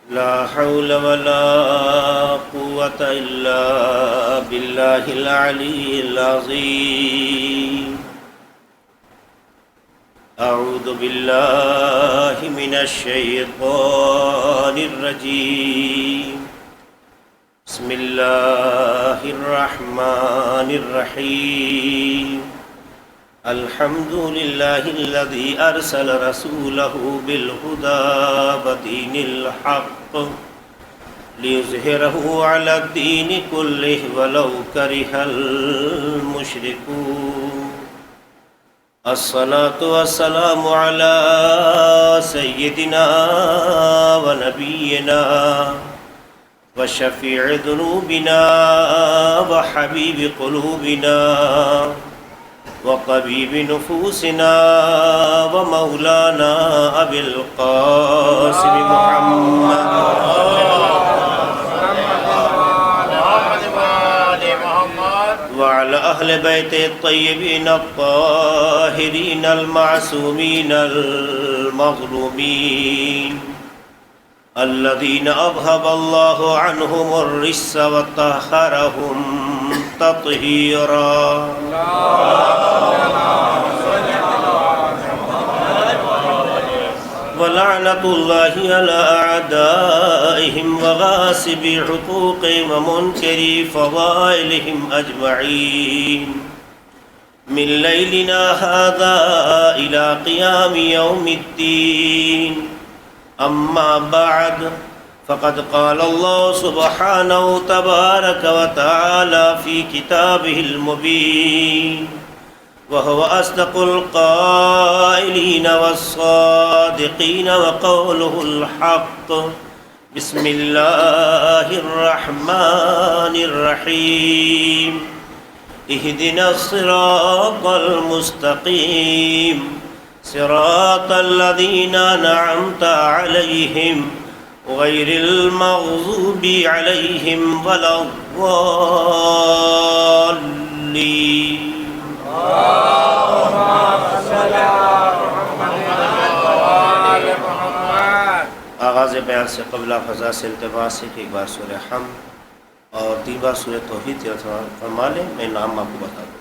لا حول ولا قوة إلا بالله العلي العظيم. أعوذ بالله من الشيطان الرجيم. بسم الله الرحمن الرحيم. الحمد لله الذي أرسل رسوله بالهدى ودين الحق ليظهره على الدين كله ولو كره المشركون. الصلاة والسلام على سيدنا ونبينا وشفيع ذنوبنا وحبيب قلوبنا وطبيب نفوسنا ومولانا أبي القاسم محمد وعلى أهل بيته الطيبين الطاهرين المعصومين المظلومين الذين أذهب الله عنهم الرجس وطهرهم تطهيرا. ولعنة الله على أعدائهم وغاصبي حقوقهم ومنكري فضائلهم أجمعين من ليلنا هذا إلى قيام يوم الدين. أما بعد فقد قال الله سبحانه تبارك وتعالى في كتابه المبين وهو أصدق القائلين والصادقين وقوله الحق. بسم الله الرحمن الرحيم. اهدنا الصراط المستقيم صراط الذين أنعمت عليهم غير المغضوب عليهم ولا الضالين. آغاز بیان سے قبل فضا سے التباس ہے کہ ایک بار سورہ حمد اور 3 بار سورہ توحید فرما لیں. میں نام آپ کو بتا دوں.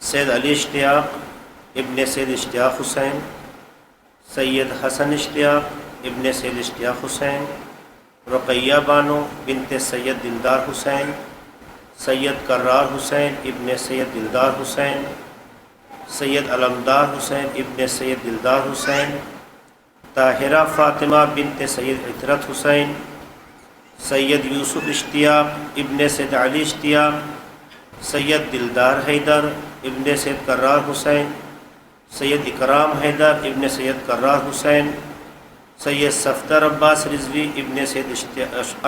سید علی اشتیاق ابن سید اشتیاق حسین، سید حسن اشتیاق ابن سید اشتیاق حسین، رقیہ بانو بنت سید دلدار حسین، سید کرار حسین ابن سید دلدار حسین، سید علمدار حسین ابن سید دلدار حسین، طاہرہ فاطمہ بنت سید عطرت حسین، سید یوسف اشتیاق ابن سید علی اشتیاق، سید دلدار حیدر ابن سید کرار حسین، سید اکرام حیدر ابن سید کرار حسین، سید صفدر عباس رضوی ابن سید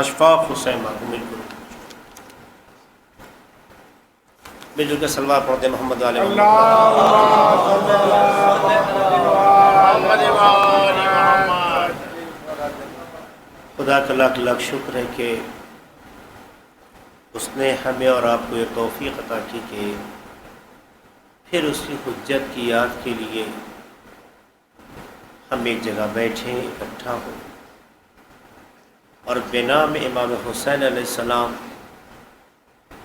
اشفاق حسین. مل جل کے صلوات پڑھتے محمد علیہ خدا کا لاکھ لاکھ شکر ہے کہ اس نے ہمیں اور آپ کو یہ توفیق عطا کی کہ پھر اس کی حجت کی یاد کے لیے ہم ایک جگہ بیٹھیں، اکٹھا ہوں اور بنام امام حسین علیہ السلام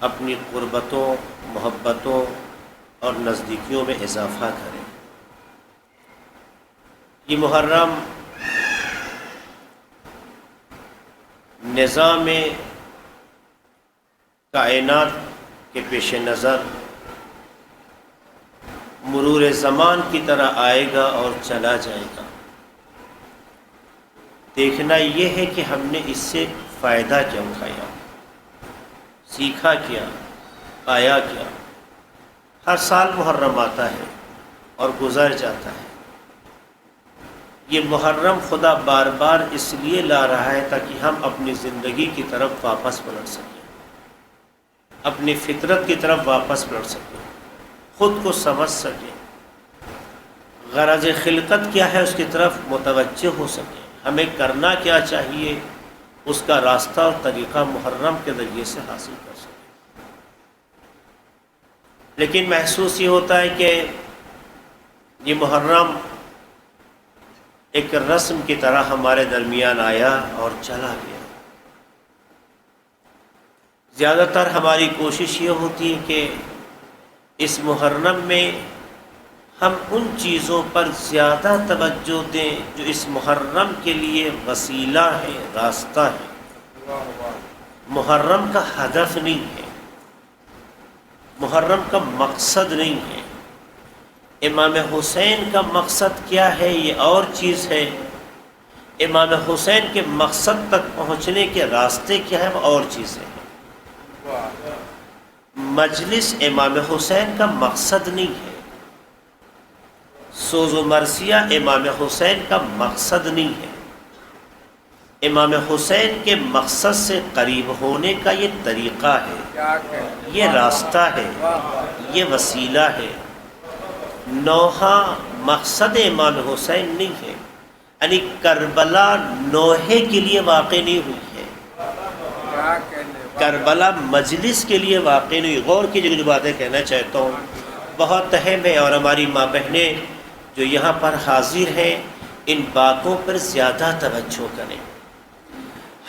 اپنی قربتوں، محبتوں اور نزدیکیوں میں اضافہ کریں. یہ محرم نظام کائنات کے پیش نظر مرور زمان کی طرح آئے گا اور چلا جائے گا. دیکھنا یہ ہے کہ ہم نے اس سے فائدہ کیا اٹھایا، سیکھا کیا، پایا کیا. ہر سال محرم آتا ہے اور گزر جاتا ہے. یہ محرم خدا بار بار اس لیے لا رہا ہے تاکہ ہم اپنی زندگی کی طرف واپس پلٹ سکیں، اپنی فطرت کی طرف واپس پلٹ سکیں، خود کو سمجھ سکیں، غرض خلقت کیا ہے اس کی طرف متوجہ ہو سکیں، ہمیں کرنا کیا چاہیے اس کا راستہ اور طریقہ محرم کے ذریعے سے حاصل کر سکیں۔ لیکن محسوس یہ ہوتا ہے کہ یہ محرم ایک رسم کی طرح ہمارے درمیان آیا اور چلا گیا۔ زیادہ تر ہماری کوشش یہ ہوتی ہے کہ اس محرم میں ہم ان چیزوں پر زیادہ توجہ دیں جو اس محرم کے لیے وسیلہ ہے، راستہ ہے، محرم کا ہدف نہیں ہے، محرم کا مقصد نہیں ہے۔ امام حسین کا مقصد کیا ہے یہ اور چیز ہے، امام حسین کے مقصد تک پہنچنے کے راستے کیا ہے وہ اور چیز ہے۔ مجلس امام حسین کا مقصد نہیں ہے، سوز و مرثیہ امام حسین کا مقصد نہیں ہے، امام حسین کے مقصد سے قریب ہونے کا یہ طریقہ ہے، یہ راستہ ہے، یہ وسیلہ ہے۔ نوحہ مقصد امام حسین نہیں ہے، یعنی کربلا نوحے کے لیے واقع نہیں ہوئی ہے، کربلا مجلس کے لیے واقع نہیں ہوئی۔ غور کی جو باتیں کہنا چاہتا ہوں بہت اہم ہے، اور ہماری ماں بہنیں جو یہاں پر حاضر ہیں ان باتوں پر زیادہ توجہ کریں۔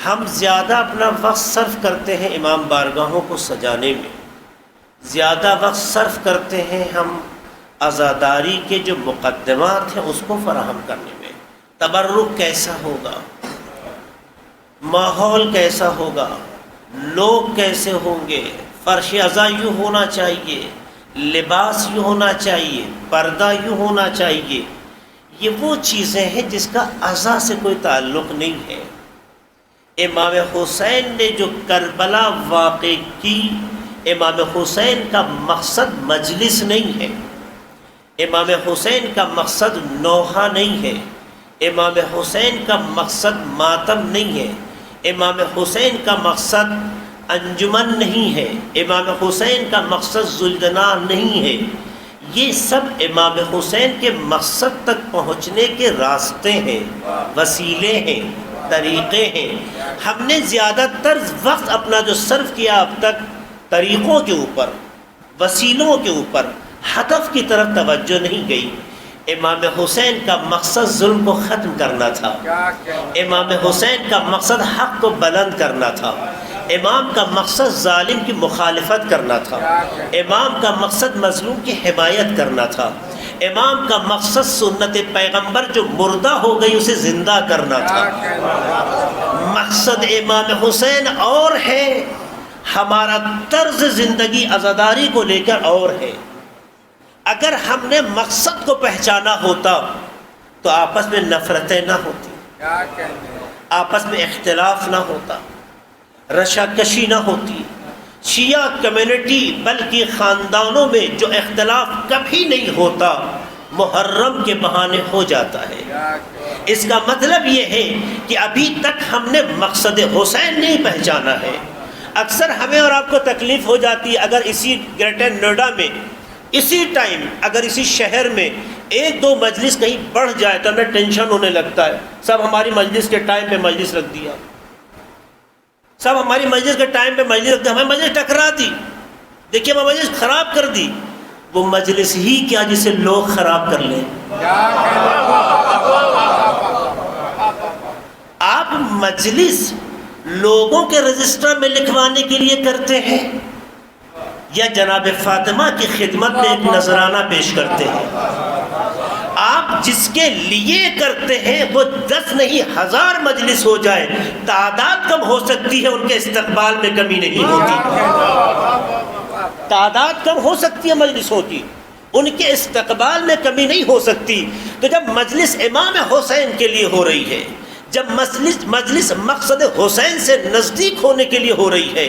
ہم زیادہ اپنا وقت صرف کرتے ہیں امام بارگاہوں کو سجانے میں، زیادہ وقت صرف کرتے ہیں ہم عزاداری کے جو مقدمات ہیں اس کو فراہم کرنے میں، تبرک کیسا ہوگا، ماحول کیسا ہوگا، لوگ کیسے ہوں گے، فرش عزا یوں ہونا چاہیے، لباس یوں ہونا چاہیے، پردہ یوں ہونا چاہیے، یہ وہ چیزیں ہیں جس کا عزا سے کوئی تعلق نہیں ہے۔ امام حسین نے جو کربلا واقع کی، امام حسین کا مقصد مجلس نہیں ہے، امام حسین کا مقصد نوحہ نہیں ہے، امام حسین کا مقصد ماتم نہیں ہے، امام حسین کا مقصد انجمن نہیں ہے، امام حسین کا مقصد ذوالجلال نہیں ہے۔ یہ سب امام حسین کے مقصد تک پہنچنے کے راستے ہیں، وسیلے ہیں، طریقے ہیں۔ ہم نے زیادہ تر وقت اپنا جو صرف کیا اب تک طریقوں کے اوپر، وسیلوں کے اوپر، ہدف کی طرف توجہ نہیں گئی۔ امام حسین کا مقصد ظلم کو ختم کرنا تھا، امام حسین کا مقصد حق کو بلند کرنا تھا، امام کا مقصد ظالم کی مخالفت کرنا تھا، امام کا مقصد مظلوم کی حمایت کرنا تھا، امام کا مقصد سنت پیغمبر جو مردہ ہو گئی اسے زندہ کرنا تھا۔ مقصد امام حسین اور ہے، ہمارا طرز زندگی عزاداری کو لے کر اور ہے۔ اگر ہم نے مقصد کو پہچانا ہوتا تو آپس میں نفرتیں نہ ہوتی، آپس میں اختلاف نہ ہوتا، رشاکشی نہ ہوتی، شیعہ کمیونٹی بلکہ خاندانوں میں جو اختلاف کبھی نہیں ہوتا محرم کے بہانے ہو جاتا ہے۔ اس کا مطلب یہ ہے کہ ابھی تک ہم نے مقصد حسین نہیں پہچانا ہے۔ اکثر ہمیں اور آپ کو تکلیف ہو جاتی ہے اگر اسی گریٹر نوئیڈا میں اسی ٹائم اگر اسی شہر میں ایک دو مجلس کہیں بڑھ جائے تو ہمیں ٹینشن ہونے لگتا ہے، سب ہماری مجلس کے ٹائم پہ مجلس رکھ دیا، سب ہماری مجلس کے ٹائم پہ مجلس رکھ دیا، ہمیں مجلس ٹکرا دی، دیکھیے ہمیں مجلس خراب کر دی۔ وہ مجلس ہی کیا جسے لوگ خراب کر لیں۔ آپ مجلس لوگوں کے رجسٹر میں لکھوانے کے لیے کرتے ہیں یا جناب فاطمہ کی خدمت میں ایک نذرانہ پیش کرتے ہیں؟ آپ جس کے لیے کرتے ہیں وہ 10 نہیں 1000 مجلس ہو جائے، تعداد کم ہو سکتی ہے، ان کے استقبال میں کمی نہیں ہوتی۔ تعداد کم ہو سکتی ہے مجلسوں کی، ان کے استقبال میں کمی نہیں ہو سکتی۔ تو جب مجلس امام حسین کے لیے ہو رہی ہے، جب مجلس مقصد حسین سے نزدیک ہونے کے لیے ہو رہی ہے،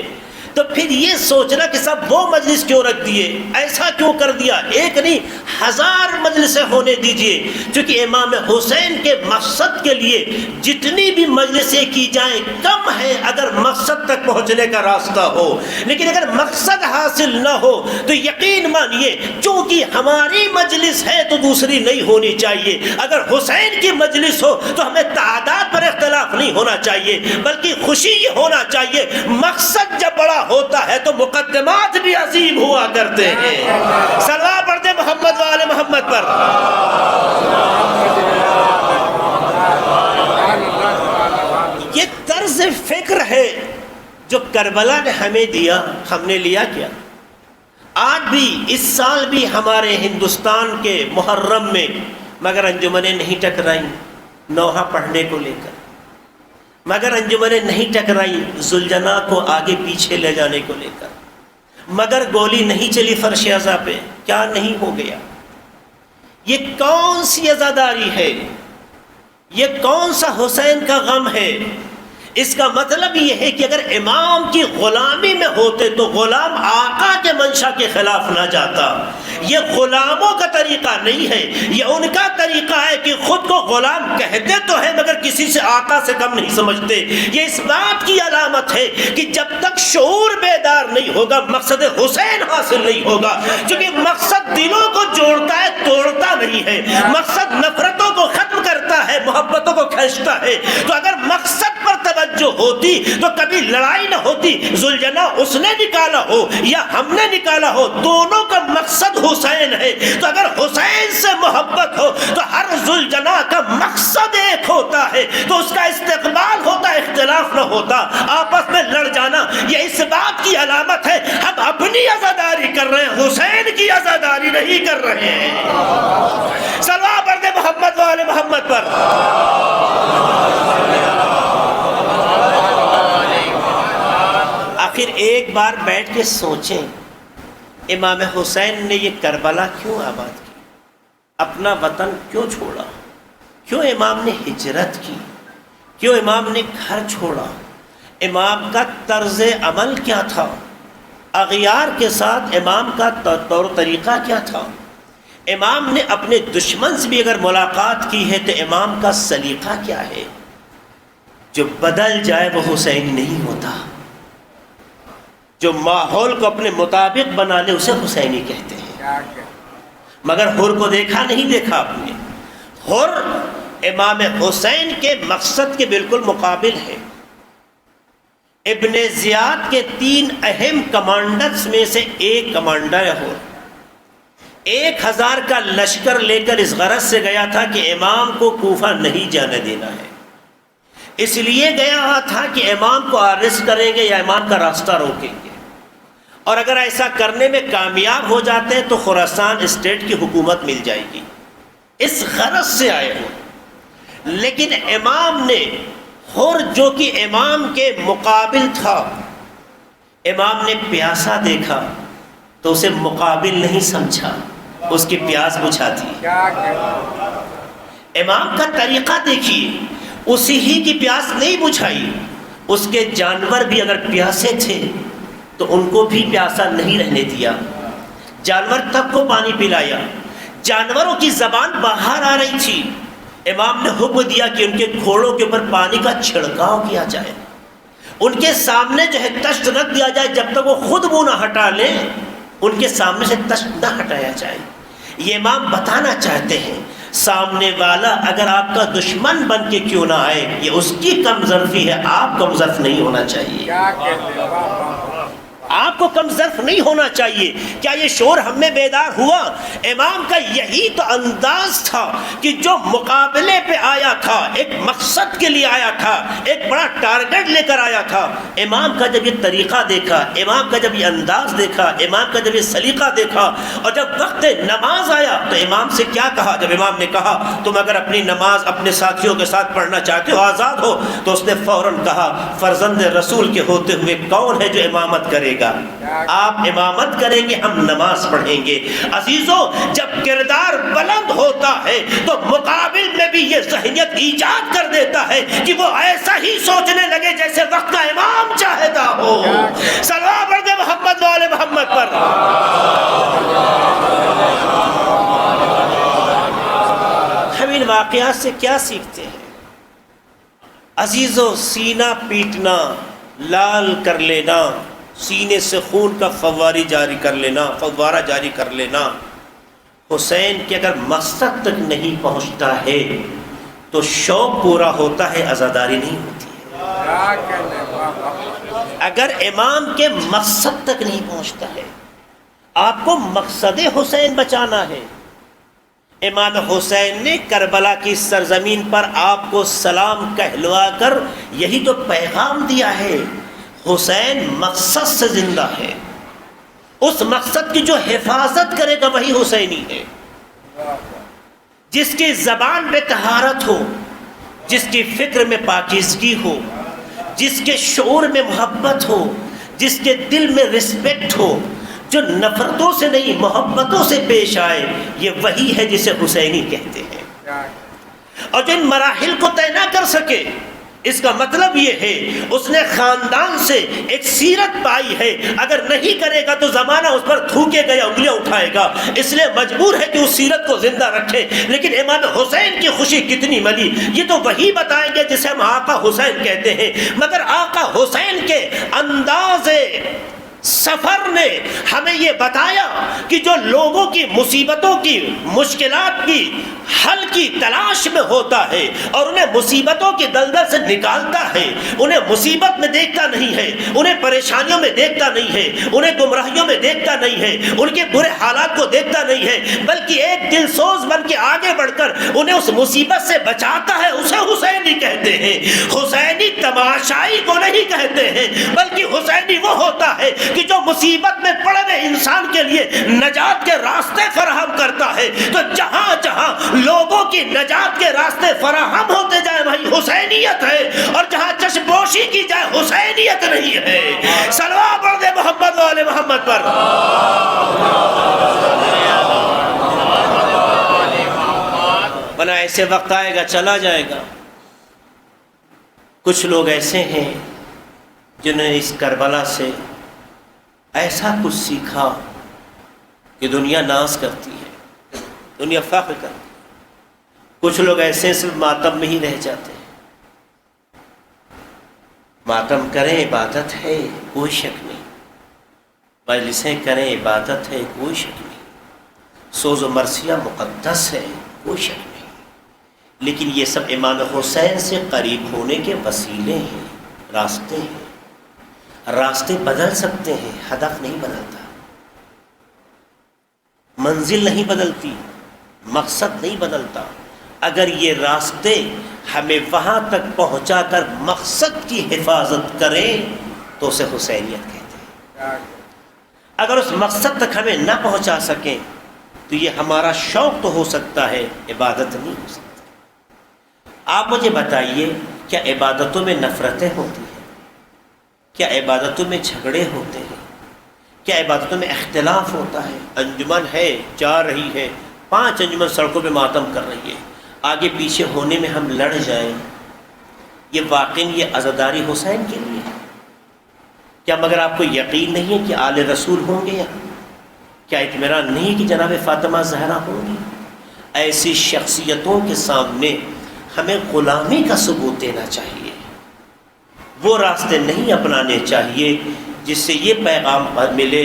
تو پھر یہ سوچنا کہ صاحب وہ مجلس کیوں رکھ دیے، ایسا کیوں کر دیا، ایک نہیں 1000 مجلسیں ہونے دیجئے، چونکہ امام حسین کے مقصد کے لیے جتنی بھی مجلسیں کی جائیں کم ہے اگر مقصد تک پہنچنے کا راستہ ہو، لیکن اگر مقصد حاصل نہ ہو تو یقین مانیے چونکہ ہماری مجلس ہے تو دوسری نہیں ہونی چاہیے، اگر حسین کی مجلس ہو تو ہمیں تعداد پر اختلاف نہیں ہونا چاہیے، بلکہ خوشی یہ ہونا چاہیے مقصد جب بڑا ہوتا ہے تو مقدمات بھی عظیم ہوا کرتے ہیں۔ صلوات پڑھتے محمد والے محمد پر۔ یہ طرز فکر ہے جو کربلا نے ہمیں دیا، ہم نے لیا کیا؟ آج بھی اس سال بھی ہمارے ہندوستان کے محرم میں مگر انجمنیں نہیں ٹکرائیں نوحہ پڑھنے کو لے کر، مگر انجمنیں نہیں ٹکرائیں ذوالجناح کو آگے پیچھے لے جانے کو لے کر، مگر گولی نہیں چلی فرش عزا پہ، کیا نہیں ہو گیا؟ یہ کون سی عزاداری ہے؟ یہ کون سا حسین کا غم ہے؟ اس کا مطلب یہ ہے کہ اگر امام کی غلامی میں ہوتے تو غلام آقا کے منشا کے خلاف نہ جاتا۔ یہ غلاموں کا طریقہ نہیں ہے، یہ ان کا طریقہ ہے کہ خود کو غلام کہتے تو ہیں مگر کسی سے آقا سے کم نہیں سمجھتے۔ یہ اس بات کی علامت ہے کہ جب تک شعور بیدار نہیں ہوگا مقصد حسین حاصل نہیں ہوگا، کیونکہ مقصد دلوں کو جوڑتا ہے توڑتا نہیں ہے، مقصد نفرتوں کو ختم کرتا ہے محبتوں کو کھینچتا ہے۔ تو اگر مقصد پر توجہ ہوتی تو کبھی لڑائی نہ ہوتی، ذوالجناح اس نے نکالا ہو یا ہم نے نکالا ہو، دونوں کا مقصد حسین ہے۔ تو اگر حسین سے محبت ہو تو ہر ذوالجناح کا مقصد ایک ہوتا ہے، تو اس کا استقبال ہوتا، اختلاف نہ ہوتا، آپس میں لڑ جانا۔ یہ اس بات کی علامت ہے ہم اپنی عزاداری کر رہے ہیں، حسین کی عزاداری نہیں کر رہے ہیں۔ صلوات پڑھتے محمد والے محمد پر۔ آخر ایک بار بیٹھ کے سوچیں امام حسین نے یہ کربلا کیوں آباد کی، اپنا وطن کیوں چھوڑا، کیوں امام نے ہجرت کی، کیوں امام نے گھر چھوڑا، امام کا طرز عمل کیا تھا، اغیار کے ساتھ امام کا طور طریقہ کیا تھا، امام نے اپنے دشمن سے بھی اگر ملاقات کی ہے تو امام کا سلیقہ کیا ہے۔ جو بدل جائے وہ حسین نہیں ہوتا، جو ماحول کو اپنے مطابق بنا لے اسے حسینی کہتے ہیں۔ مگر حر کو دیکھا نہیں دیکھا آپ نے، حر امام حسین کے مقصد کے بالکل مقابل ہے۔ ابن زیاد کے 3 اہم کمانڈرز میں سے ایک کمانڈر ہے حر۔ 1000 کا لشکر لے کر اس غرض سے گیا تھا کہ امام کو کوفہ نہیں جانے دینا ہے، اس لیے گیا تھا کہ امام کو اریسٹ کریں گے یا امام کا راستہ روکیں گے، اور اگر ایسا کرنے میں کامیاب ہو جاتے ہیں تو خراسان اسٹیٹ کی حکومت مل جائے گی، اس غرض سے آئے ہو۔ لیکن امام نے حر جو کہ امام کے مقابل تھا، امام نے پیاسا دیکھا تو اسے مقابل نہیں سمجھا، اس کی پیاس بجھا دی۔ امام کا طریقہ دیکھیے، اسی ہی کی پیاس نہیں بجھائی، اس کے جانور بھی اگر پیاسے تھے تو ان کو بھی پیاسا نہیں رہنے دیا، جانور تب کو پانی پلایا، جانوروں کی زبان باہر آ رہی تھی، امام نے حکم دیا کہ ان کے گھوڑوں کے اوپر پانی کا چھڑکاؤ کیا جائے، ان کے سامنے جو ہے تشت رکھ دیا جائے، جب تک وہ خود منہ نہ ہٹا لیں ان کے سامنے سے تشت نہ ہٹایا جائے۔ یہ امام بتانا چاہتے ہیں سامنے والا اگر آپ کا دشمن بن کے کیوں نہ آئے، یہ اس کی کم ظرفی ہے، آپ کم ظرف نہیں ہونا چاہیے، آپ کو کم ظرف نہیں ہونا چاہیے۔ کیا یہ شعور ہم میں بیدار ہوا؟ امام کا یہی تو انداز تھا کہ جو مقابلے پہ آیا تھا، ایک مقصد کے لیے آیا تھا، ایک بڑا ٹارگٹ لے کر آیا تھا، امام کا جب یہ طریقہ دیکھا، امام کا جب یہ انداز دیکھا، امام کا جب یہ سلیقہ دیکھا، اور جب وقت نماز آیا تو امام سے کیا کہا؟ جب امام نے کہا تم اگر اپنی نماز اپنے ساتھیوں کے ساتھ پڑھنا چاہتے ہو آزاد ہو، تو اس نے فوراً کہا فرزند رسول کے ہوتے ہوئے کون ہے جو امامت کرے گا؟ آپ امامت کریں گے، ہم نماز پڑھیں گے۔ عزیزو، جب کردار بلند ہوتا ہے تو مقابل میں بھی یہ ذہنیت ایجاد کر دیتا ہے کہ وہ ایسا ہی سوچنے لگے جیسے وقت کا امام چاہتا ہو. صلوات پڑھ دے محمد والے محمد پر. ہم ان واقعات سے کیا سیکھتے ہیں؟ عزیزو، سینہ پیٹنا، لال کر لینا، سینے سے خون کا فوارہ جاری کر لینا، حسین کے اگر مقصد تک نہیں پہنچتا ہے تو شوق پورا ہوتا ہے، عزاداری نہیں ہوتی ہے. اگر امام کے مقصد تک نہیں پہنچتا ہے، آپ کو مقصد حسین بچانا ہے. امام حسین نے کربلا کی سرزمین پر آپ کو سلام کہلوا کر یہی تو پیغام دیا ہے، حسین مقصد سے زندہ ہے. اس مقصد کی جو حفاظت کرے گا وہی حسینی ہے. جس کی زبان میں طہارت ہو، جس کی فکر میں پاکیزگی ہو، جس کے شعور میں محبت ہو، جس کے دل میں رسپیکٹ ہو، جو نفرتوں سے نہیں محبتوں سے پیش آئے، یہ وہی ہے جسے حسینی کہتے ہیں. اور جو ان مراحل کو طے نہ کر سکے، اس کا مطلب یہ ہے اس نے خاندان سے ایک سیرت پائی ہے. اگر نہیں کرے گا تو زمانہ اس پر تھوکے گا یا انگلیاں اٹھائے گا، اس لیے مجبور ہے کہ اس سیرت کو زندہ رکھے. لیکن امام حسین کی خوشی کتنی ملی، یہ تو وہی بتائیں گے جسے ہم آقا حسین کہتے ہیں. مگر آقا حسین کے انداز سفر نے ہمیں یہ بتایا کہ جو لوگوں کی مصیبتوں کی، مشکلات کی حل کی تلاش میں ہوتا ہے اور انہیں مصیبتوں کی دلدل سے نکالتا ہے، انہیں مصیبت میں دیکھتا نہیں ہے، انہیں پریشانیوں میں دیکھتا نہیں ہے، انہیں گمراہیوں میں دیکھتا نہیں ہے، ان کے برے حالات کو دیکھتا نہیں ہے، بلکہ ایک دل سوز بن کے آگے بڑھ کر انہیں اس مصیبت سے بچاتا ہے. اسے حسینی کہتے ہیں. حسینی تماشائی کو نہیں کہتے ہیں، بلکہ حسینی وہ ہوتا ہے کہ جو مصیبت میں پڑے ہوئے انسان کے لیے نجات کے راستے فراہم کرتا ہے. تو جہاں جہاں لوگوں کی نجات کے راستے فراہم ہوتے جائے وہی حسینیت ہے، اور جہاں چشم پوشی کی جائے حسینیت نہیں ہے. صلوات پڑھ دے محمد والے محمد پر. بنا ایسے وقت آئے گا چلا جائے گا. کچھ لوگ ایسے ہیں جنہوں نے اس کربلا سے ایسا کچھ سیکھا کہ دنیا ناز کرتی ہے، دنیا فخر کرتی ہے. کچھ لوگ ایسے صرف ماتم میں ہی رہ جاتے ہیں. ماتم کریں عبادت ہے، کوئی شک نہیں. مجلسیں کریں عبادت ہے، کوئی شک نہیں. سوز و مرثیہ مقدس ہے، کوئی شک نہیں. لیکن یہ سب امام حسین سے قریب ہونے کے وسیلے ہیں، راستے ہیں. راستے بدل سکتے ہیں، ہدف نہیں بدلتا. منزل نہیں بدلتی، مقصد نہیں بدلتا. اگر یہ راستے ہمیں وہاں تک پہنچا کر مقصد کی حفاظت کریں تو اسے حسینیت کہتے ہیں. اگر اس مقصد تک ہمیں نہ پہنچا سکیں تو یہ ہمارا شوق تو ہو سکتا ہے، عبادت نہیں ہو سکتی. آپ مجھے بتائیے، کیا عبادتوں میں نفرتیں ہوتی ہیں؟ کیا عبادتوں میں جھگڑے ہوتے ہیں؟ کیا عبادتوں میں اختلاف ہوتا ہے؟ انجمن ہے، جا رہی ہے، 5 انجمن سڑکوں پہ ماتم کر رہی ہے، آگے پیچھے ہونے میں ہم لڑ جائیں، یہ واقعی یہ عزاداری حسین کے لیے ہے؟ کیا مگر آپ کو یقین نہیں ہے کہ آل رسول ہوں گے یہاں؟ کیا اطمینان نہیں کہ جناب فاطمہ زہرا ہوں گی؟ ایسی شخصیتوں کے سامنے ہمیں غلامی کا ثبوت دینا چاہیے. وہ راستے نہیں اپنانے چاہیے جس سے یہ پیغام ملے،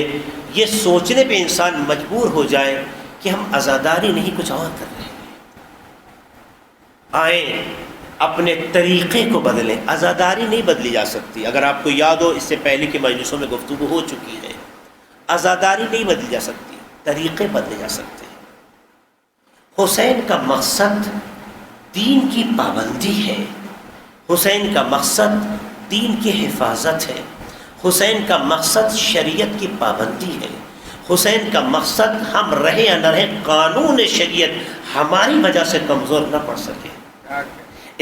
یہ سوچنے پہ انسان مجبور ہو جائے کہ ہم عزاداری نہیں کچھ اور کر رہے ہیں. آئیں اپنے طریقے کو بدلیں. عزاداری نہیں بدلی جا سکتی. اگر آپ کو یاد ہو، اس سے پہلے کی مجلسوں میں گفتگو ہو چکی ہے، عزاداری نہیں بدلی جا سکتی، طریقے بدلے جا سکتے ہیں. حسین کا مقصد دین کی پابندی ہے، حسین کا مقصد دین کی حفاظت ہے، حسین کا مقصد شریعت کی پابندی ہے، حسین کا مقصد ہم رہیں یا نہ رہیں قانون شریعت ہماری وجہ سے کمزور نہ پڑ سکے.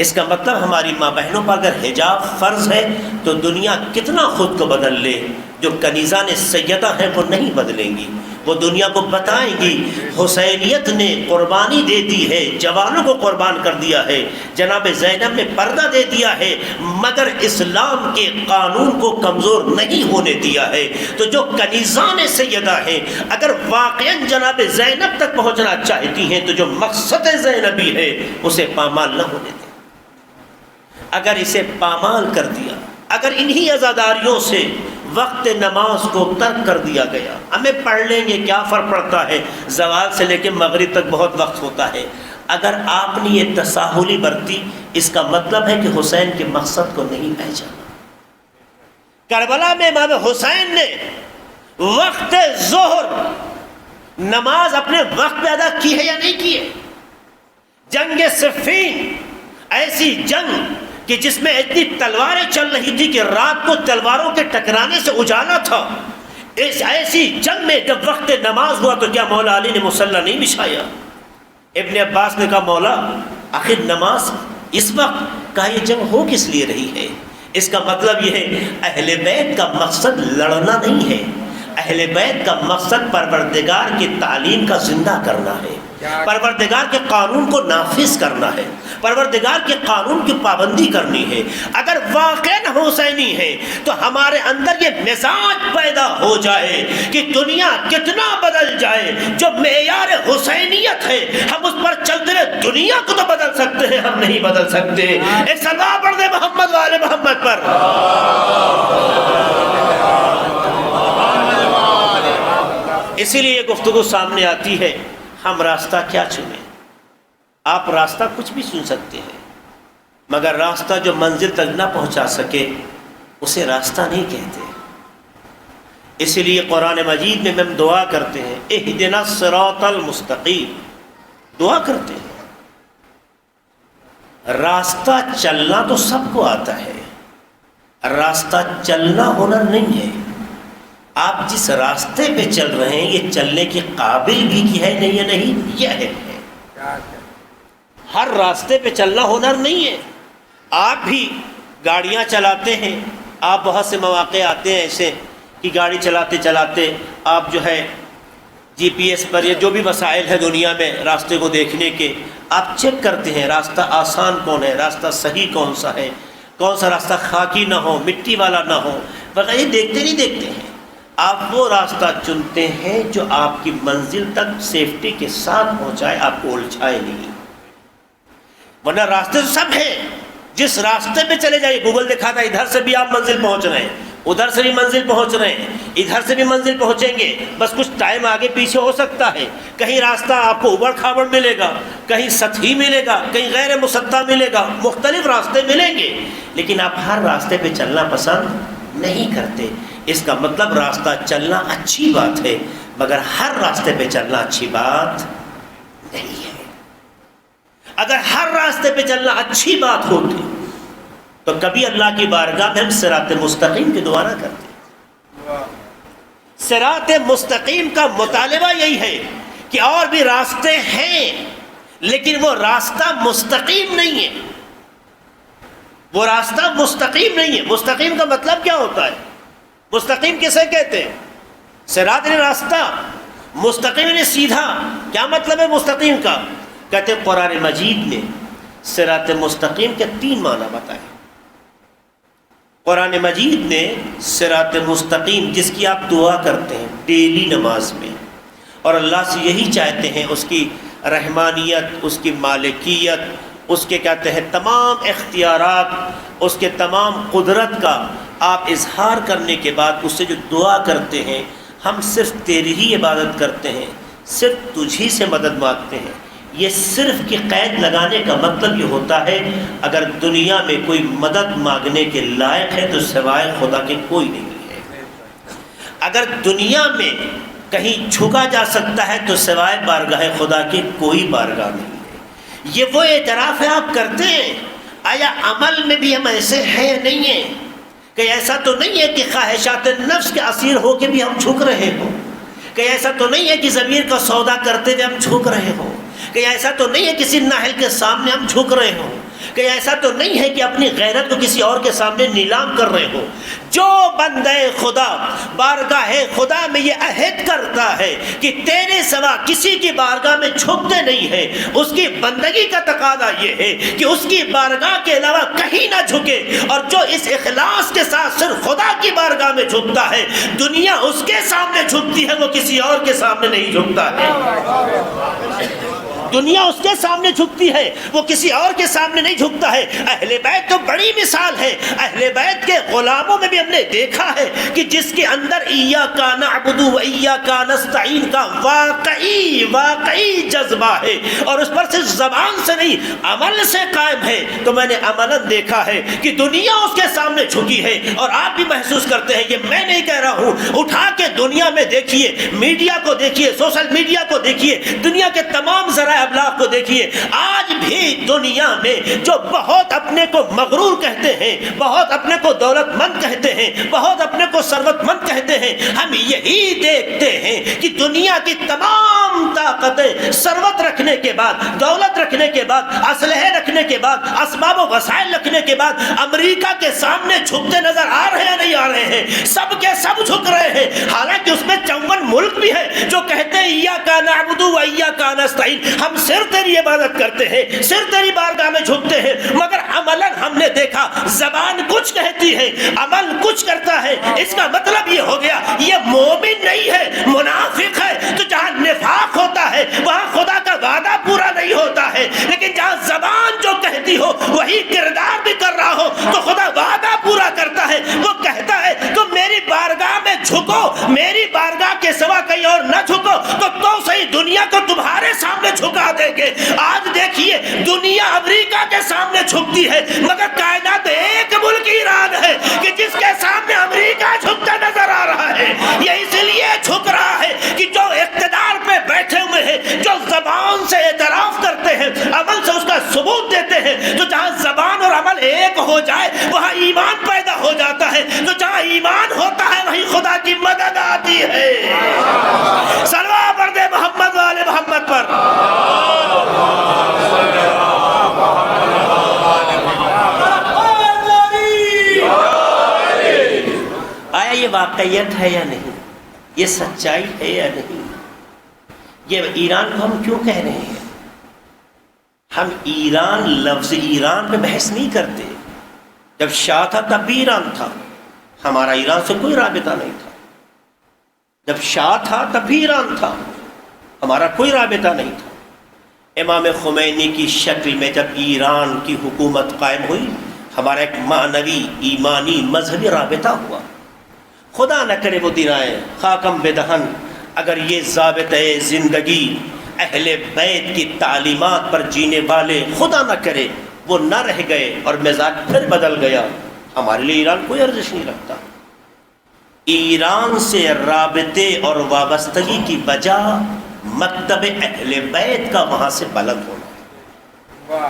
اس کا مطلب ہماری ماں بہنوں پر اگر حجاب فرض ہے تو دنیا کتنا خود کو بدل لے، جو کنیزان سیدہ ہیں وہ نہیں بدلیں گی، وہ دنیا کو بتائیں گی حسینیت نے قربانی دے دی ہے، جوانوں کو قربان کر دیا ہے، جناب زینب نے پردہ دے دیا ہے، مگر اسلام کے قانون کو کمزور نہیں ہونے دیا ہے۔ تو جو کنیزان سیدہ ہیں اگر واقعاً جناب زینب تک پہنچنا چاہتی ہیں تو جو مقصد زینبی ہے اسے پامال نہ ہونے دیں۔ اگر اسے پامال کر دیا، اگر انہی عزاداریوں سے وقت نماز کو ترک کر دیا گیا، ہمیں پڑھ لیں گے کیا فرق پڑتا ہے، زوال سے لے کے مغرب تک بہت وقت ہوتا ہے، اگر آپ نے یہ تساہلی برتی اس کا مطلب ہے کہ حسین کے مقصد کو نہیں پہچانا۔ کربلا میں امام حسین نے وقت ظہر نماز اپنے وقت پہ ادا کی ہے یا نہیں کی ہے؟ جنگ صفین ایسی جنگ کہ جس میں اتنی تلواریں چل رہی تھی کہ رات کو تلواروں کے ٹکرانے سے اجالا تھا، اس ایسی جنگ میں جب وقت نماز ہوا تو کیا مولا علی نے مصلی نہیں بچھایا؟ ابن عباس نے کہا مولا آخر نماز اس وقت، کہا یہ جنگ ہو کس لیے رہی ہے؟ اس کا مطلب یہ ہے اہل بیت کا مقصد لڑنا نہیں ہے، اہل بیت کا مقصد پروردگار کی تعلیم کا زندہ کرنا ہے، پروردگار کے قانون کو نافذ کرنا ہے، پروردگار کے قانون کی پابندی کرنی ہے۔ اگر واقعاً حسینی ہے تو ہمارے اندر یہ مزاج پیدا ہو جائے کہ دنیا کتنا بدل جائے، جو معیار حسینیت ہے ہم اس پر چلتے رہے، دنیا کو تو بدل سکتے ہیں، ہم نہیں بدل سکتے۔ ایک صلوات پڑھ دے محمد والے محمد پر۔ اسی لیے گفتگو سامنے آتی ہے، ہم راستہ کیا چنیں؟ آپ راستہ کچھ بھی چن سکتے ہیں، مگر راستہ جو منزل تک نہ پہنچا سکے اسے راستہ نہیں کہتے۔ اسی لیے قرآن مجید میں ہم دعا کرتے ہیں اہدنا الصراط المستقیم، دعا کرتے ہیں۔ راستہ چلنا تو سب کو آتا ہے، راستہ چلنا ہنر نہیں ہے۔ آپ جس راستے پہ چل رہے ہیں یہ چلنے کے قابل بھی کی ہے نہیں، نہیں یہ ہے۔ ہر راستے پہ چلنا ہنر نہیں ہے۔ آپ بھی گاڑیاں چلاتے ہیں، آپ بہت سے مواقع آتے ہیں ایسے کہ گاڑی چلاتے چلاتے آپ جو ہے جی پی ایس پر یا جو بھی وسائل ہے دنیا میں راستے کو دیکھنے کے، آپ چیک کرتے ہیں راستہ آسان کون ہے، راستہ صحیح کون سا ہے، کون سا راستہ خاکی نہ ہو، مٹی والا نہ ہو، وغیرہ دیکھتے نہیں دیکھتے ہیں۔ آپ وہ راستہ چنتے ہیں جو آپ کی منزل تک سیفٹی کے ساتھ پہنچائے، آپ کو الجھائے نہیں۔ ورنہ راستے تو سب ہیں، جس راستے پہ چلے جائیے، گوگل دکھاتا ہے ادھر سے بھی آپ منزل پہنچ رہے ہیں، ادھر سے بھی منزل پہنچ رہے ہیں، ادھر سے بھی منزل پہنچیں گے، بس کچھ ٹائم آگے پیچھے ہو سکتا ہے۔ کہیں راستہ آپ کو ابڑ کھابڑ ملے گا، کہیں سطحی ملے گا، کہیں غیر مسطح ملے گا، مختلف راستے ملیں گے، لیکن آپ ہر راستے پہ چلنا پسند نہیں کرتے۔ اس کا مطلب راستہ چلنا اچھی بات ہے، مگر ہر راستے پہ چلنا اچھی بات نہیں ہے۔ اگر ہر راستے پہ چلنا اچھی بات ہوتی تو کبھی اللہ کی بارگاہ میں ہم صراط مستقیم کی دعا نہ کرتے۔ صراط مستقیم کا مطالبہ یہی ہے کہ اور بھی راستے ہیں لیکن وہ راستہ مستقیم نہیں ہے، وہ راستہ مستقیم نہیں ہے۔ مستقیم کا مطلب کیا ہوتا ہے؟ مستقیم کسے کہتے ہیں؟ صراط نے راستہ، مستقیم نے سیدھا۔ کیا مطلب ہے مستقیم کا؟ کہتے ہیں قرآن مجید میں صراط مستقیم کے 3 معنی بتائے۔ قرآن مجید نے صراط مستقیم جس کی آپ دعا کرتے ہیں ڈیلی نماز میں، اور اللہ سے یہی چاہتے ہیں اس کی رحمانیت، اس کی مالکیت، اس کے کہتے ہیں تمام اختیارات، اس کے تمام قدرت کا آپ اظہار کرنے کے بعد اس سے جو دعا کرتے ہیں، ہم صرف تیری ہی عبادت کرتے ہیں، صرف تجھی سے مدد مانگتے ہیں، یہ صرف کی قید لگانے کا مطلب یہ ہوتا ہے اگر دنیا میں کوئی مدد مانگنے کے لائق ہے تو سوائے خدا کے کوئی نہیں ہے۔ اگر دنیا میں کہیں جھکا جا سکتا ہے تو سوائے بارگاہ خدا کے کوئی بارگاہ نہیں ہے۔ یہ وہ اعتراف ہے آپ کرتے ہیں۔ آیا عمل میں بھی ہم ایسے ہیں یا نہیں ہیں؟ کہ ایسا تو نہیں ہے کہ خواہشات نفس کے اسیر ہو کے بھی ہم جھک رہے ہوں، کہ ایسا تو نہیں ہے کہ ضمیر کا سودا کرتے ہوئے ہم جھک رہے ہوں، کہ ایسا تو نہیں ہے کسی نااہل کے سامنے ہم جھک رہے ہوں، کہ ایسا تو نہیں ہے کہ اپنی غیرت کو کسی اور کے سامنے نیلام کر رہے ہو. جو بندے خدا بارگاہ خدا میں یہ عہد کرتا ہے کہ تیرے سوا کسی کی بارگاہ میں جھکتے نہیں ہے، اس کی بندگی کا تقاضا یہ ہے کہ اس کی بارگاہ کے علاوہ کہیں نہ جھکے. اور جو اس اخلاص کے ساتھ صرف خدا کی بارگاہ میں جھکتا ہے، دنیا اس کے سامنے جھکتی ہے، وہ کسی اور کے سامنے نہیں جھکتا ہے. دنیا اس کے سامنے جھکتی ہے، وہ کسی اور کے سامنے نہیں جھکتا ہے. اہل بیت تو بڑی مثال ہے. اہل بیت کے غلاموں میں بھی ہم نے دیکھا ہے کہ جس کے اندر ایاک نعبد و ایاک نستعین کا واقعی جذبہ ہے، اور اس پر صرف زبان سے نہیں عمل سے قائم ہے، تو میں نے عملاً دیکھا ہے کہ دنیا اس کے سامنے جھکی ہے. اور آپ بھی محسوس کرتے ہیں، یہ میں نہیں کہہ رہا ہوں، اٹھا کے دنیا میں دیکھیے، میڈیا کو دیکھیے، سوشل میڈیا کو دیکھیے، دنیا کے تمام ذرائع ابلاغ کو دیکھیے. آج بھی دنیا میں جو بہت اپنے کو مغرور کہتے ہیں، بہت اپنے کو دولت مند کہتے ہیں، بہت اپنے کو ثروت مند کہتے ہیں، ہم یہی دیکھتے ہیں کہ دنیا کی تمام طاقتیں ثروت رکھنے کے بعد، دولت رکھنے کے بعد، اسلحے رکھنے کے بعد، اسباب و وسائل رکھنے کے بعد امریکہ کے سامنے جھکتے نظر آ رہے ہیں نہیں آ رہے ہیں؟ سب کے سب جھک رہے ہیں. حالانکہ اس میں 54 ملک بھی ہیں جو کہتے ہیں ایاک نعبد و ایاک نستعین، ہم صرف تیری عبادت کرتے ہیں، صرف تیری بارگاہ میں جھکتے ہیں. مگر عملاً ہم نے دیکھا زبان کچھ کہتی ہے، عمل کچھ کرتا ہے. اس کا مطلب یہ ہو گیا یہ مومن نہیں ہے، منافق ہے. تو جہاں نفاق ہوتا ہے وہاں خدا کا وعدہ پورا نہیں ہوتا ہے، لیکن جہاں زبان جو کہتی ہو وہی کردار بھی کر رہا ہو تو خدا وعدہ پورا کرتا ہے. وہ کہتا ہے تم میری بارگاہ میں جھکو، میری بارگاہ کے سوا کہیں اور نہ جھکو تو صحیح دنیا کو تمہارے سامنے جھکا دیں گے. آج دیکھیے دنیا امریکہ کے سامنے جھکتی ہے، مگر کائنات ایک ملک ایران ہے کہ جس کے سامنے امریکہ جھکتا نظر آ رہا ہے. یہ اس لیے جھک رہا ہے کہ جو اقتدار پہ بیٹھے ہوئے ہیں، جو زبان سے اعتراف کرتے ہیں، عمل سے اس کا ثبوت دیتے ہیں، تو جہاں زبان اور عمل ایک ہو جائے وہاں ایمان پیدا ہو جاتا ہے. تو جہاں ایمان ہوتا ہے وہیں خدا کی مدد آتی ہے. صلوات پڑھ دے محمد والے محمد پر. آیا یہ واقعیت ہے یا نہیں؟ یہ سچائی ہے یا نہیں؟ یہ ایران کو ہم کیوں کہہ رہے ہیں؟ ہم ایران، لفظ ایران پہ بحث نہیں کرتے. جب شاہ تھا تب بھی ایران تھا، ہمارا ایران سے کوئی رابطہ نہیں تھا. جب شاہ تھا تب بھی ایران تھا، ہمارا کوئی رابطہ نہیں تھا. امام خمینی کی شکل میں جب ایران کی حکومت قائم ہوئی، ہمارا ایک معنوی، ایمانی، مذہبی رابطہ ہوا. خدا نہ کرے وہ دن آئے خاکم بدہن اگر یہ ضابطۂ زندگی اہل بیت کی تعلیمات پر جینے والے خدا نہ کرے وہ نہ رہ گئے اور مزاج پھر بدل گیا، ہمارے لیے ایران کوئی ارزش نہیں رکھتا. ایران سے رابطے اور وابستگی کی وجہ مکتب اہل بیت کا وہاں سے بلند ہونا،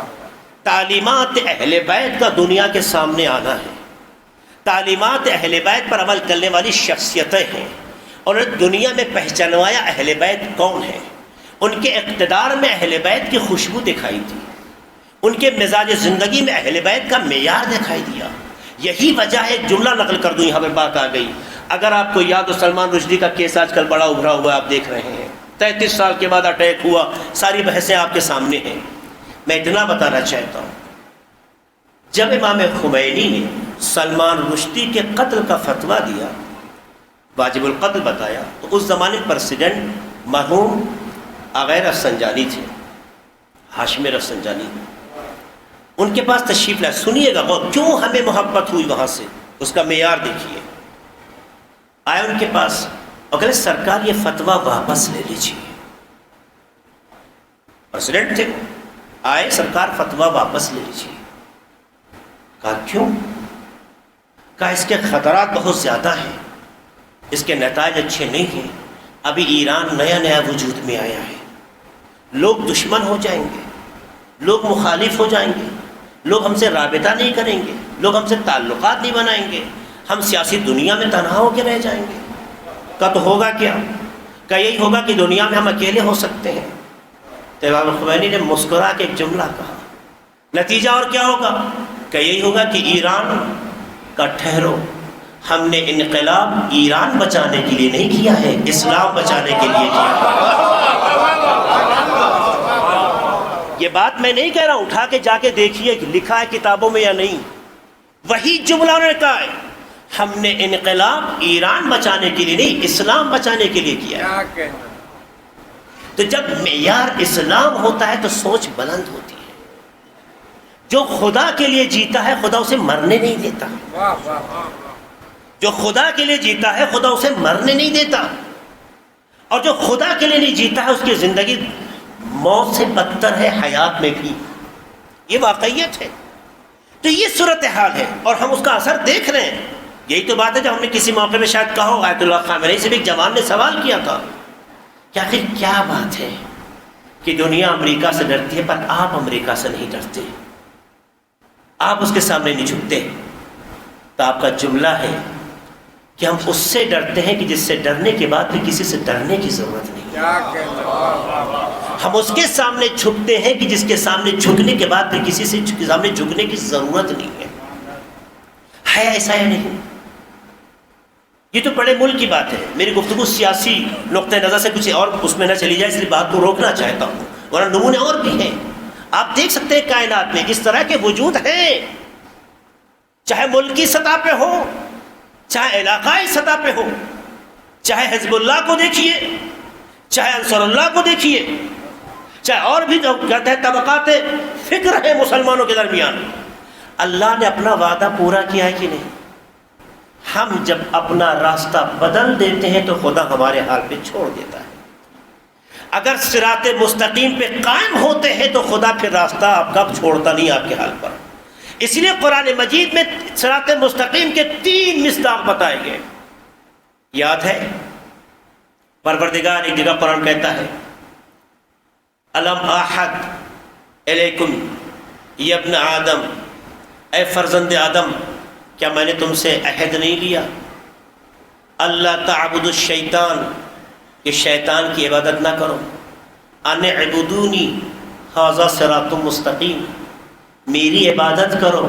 تعلیمات اہل بیت کا دنیا کے سامنے آنا ہے. تعلیمات اہل بیت پر عمل کرنے والی شخصیتیں ہیں، اور دنیا میں پہچانوایا اہل بیت کون ہے. ان کے اقتدار میں اہل بیت کی خوشبو دکھائی دی، ان کے مزاج زندگی میں اہل بیت کا معیار دکھائی دیا. یہی وجہ ہے. ایک جملہ نقل کر دوں، یہاں پہ بات آ گئی. اگر آپ کو یاد ہو سلمان رشدی کا کیس آج کل بڑا ابھرا ہوا آپ دیکھ رہے ہیں، 33 سال کے بعد اٹیک ہوا، ساری بحثیں آپ کے سامنے ہیں. میں اتنا بتانا چاہتا ہوں، جب امام خمینی نے سلمان رشدی کے قتل کا فتویٰ دیا، واجب القتل بتایا، تو اس زمانے پریزیڈنٹ مرحوم آغا رفسنجانی تھے، ہاشمی رفسنجانی. ان کے پاس تشریف لائے. سنیے گا وہ کیوں ہمیں محبت ہوئی وہاں سے، اس کا معیار دیکھیے. آئے ان کے پاس اور کہے سرکار یہ فتویٰ واپس لے لیجیے. پریزیڈنٹ تھے، آئے سرکار فتویٰ واپس لے لیجیے. کہا کیوں؟ کہا اس کے خطرات بہت زیادہ ہیں، اس کے نتائج اچھے نہیں ہیں. ابھی ایران نیا نیا وجود میں آیا ہے، لوگ دشمن ہو جائیں گے، لوگ مخالف ہو جائیں گے، لوگ ہم سے رابطہ نہیں کریں گے، لوگ ہم سے تعلقات نہیں بنائیں گے، ہم سیاسی دنیا میں تنہا ہو کے رہ جائیں گے. کا تو ہوگا کیا؟ کا یہی ہوگا کہ دنیا میں ہم اکیلے ہو سکتے ہیں. تو امام خمینی نے مسکرا کے ایک جملہ کہا، نتیجہ اور کیا ہوگا کہ یہی ہوگا کہ ایران کا ٹھہرو، ہم نے انقلاب ایران بچانے کے لیے نہیں کیا ہے، اسلام بچانے کے لیے کیا ہے۔ یہ بات میں نہیں کہہ رہا ہوں، اٹھا کے جا کے دیکھیے کہ لکھا ہے کتابوں میں یا نہیں، وہی جملہ انہوں نے کہا ہے، ہم نے انقلاب ایران بچانے کے لیے نہیں، اسلام بچانے کے لیے کیا ہے۔ تو جب معیار اسلام ہوتا ہے تو سوچ بلند ہوتی ہے۔ جو خدا کے لیے جیتا ہے خدا اسے مرنے نہیں دیتا، جو خدا کے لیے جیتا ہے خدا اسے مرنے نہیں دیتا، اور جو خدا کے لیے نہیں جیتا ہے اس کی زندگی موت سے بدتر ہے حیات میں بھی، یہ واقعیت ہے۔ تو یہ صورتحال ہے اور ہم اس کا اثر دیکھ رہے ہیں۔ یہی تو بات ہے جو ہم نے کسی موقع میں شاید کہا ہو، آیت اللہ خامنئی سے بھی ایک جوان نے سوال کیا تھا کہ آخر کیا بات ہے کہ دنیا امریکہ سے ڈرتی ہے پر آپ امریکہ سے نہیں ڈرتے، آپ اس کے سامنے نہیں جھکتے؟ تو آپ کا جملہ ہے کہ ہم اس سے ڈرتے ہیں کہ جس سے ڈرنے کے بعد بھی کسی سے ڈرنے کی ضرورت نہیں ہے، ہم اس کے سامنے جھکتے ہیں کہ جس کے سامنے جھکنے کے بعد بھی کسی سے سامنے جھکنے کی ضرورت نہیں ہے ایسا یا نہیں؟ یہ تو بڑے ملک کی بات ہے۔ میری گفتگو سیاسی نقطہ نظر سے کچھ اور اس میں نہ چلی جائے، اس لیے بات کو روکنا چاہتا ہوں، ورنہ نمونے اور بھی ہیں۔ آپ دیکھ سکتے ہیں کائنات میں اس طرح کے وجود ہیں، چاہے ملکی سطح پہ ہو، چاہے علاقائی سطح پہ ہو، چاہے حزب اللہ کو دیکھیے، چاہے انصار اللہ کو دیکھیے، چاہے اور بھی جو کہتے ہیں طبقات فکر ہے مسلمانوں کے درمیان۔ اللہ نے اپنا وعدہ پورا کیا ہے کہ نہیں؟ ہم جب اپنا راستہ بدل دیتے ہیں تو خدا ہمارے حال پہ چھوڑ دیتا ہے۔ اگر صراط مستقیم پہ قائم ہوتے ہیں تو خدا پھر راستہ آپ کا چھوڑتا نہیں آپ کے حال پر۔ اس لیے قرآن مجید میں صراط مستقیم کے 3 مصداق بتائے گئے۔ یاد ہے پروردگار ایک جگہ قرآن کہتا ہے الم احد الیکم یا ابن آدم، اے فرزند آدم کیا میں نے تم سے عہد نہیں لیا اللہ تعبد الشیطان کہ شیطان کی عبادت نہ کرو، ان اعبدونی ھذا صراط مستقیم میری عبادت کرو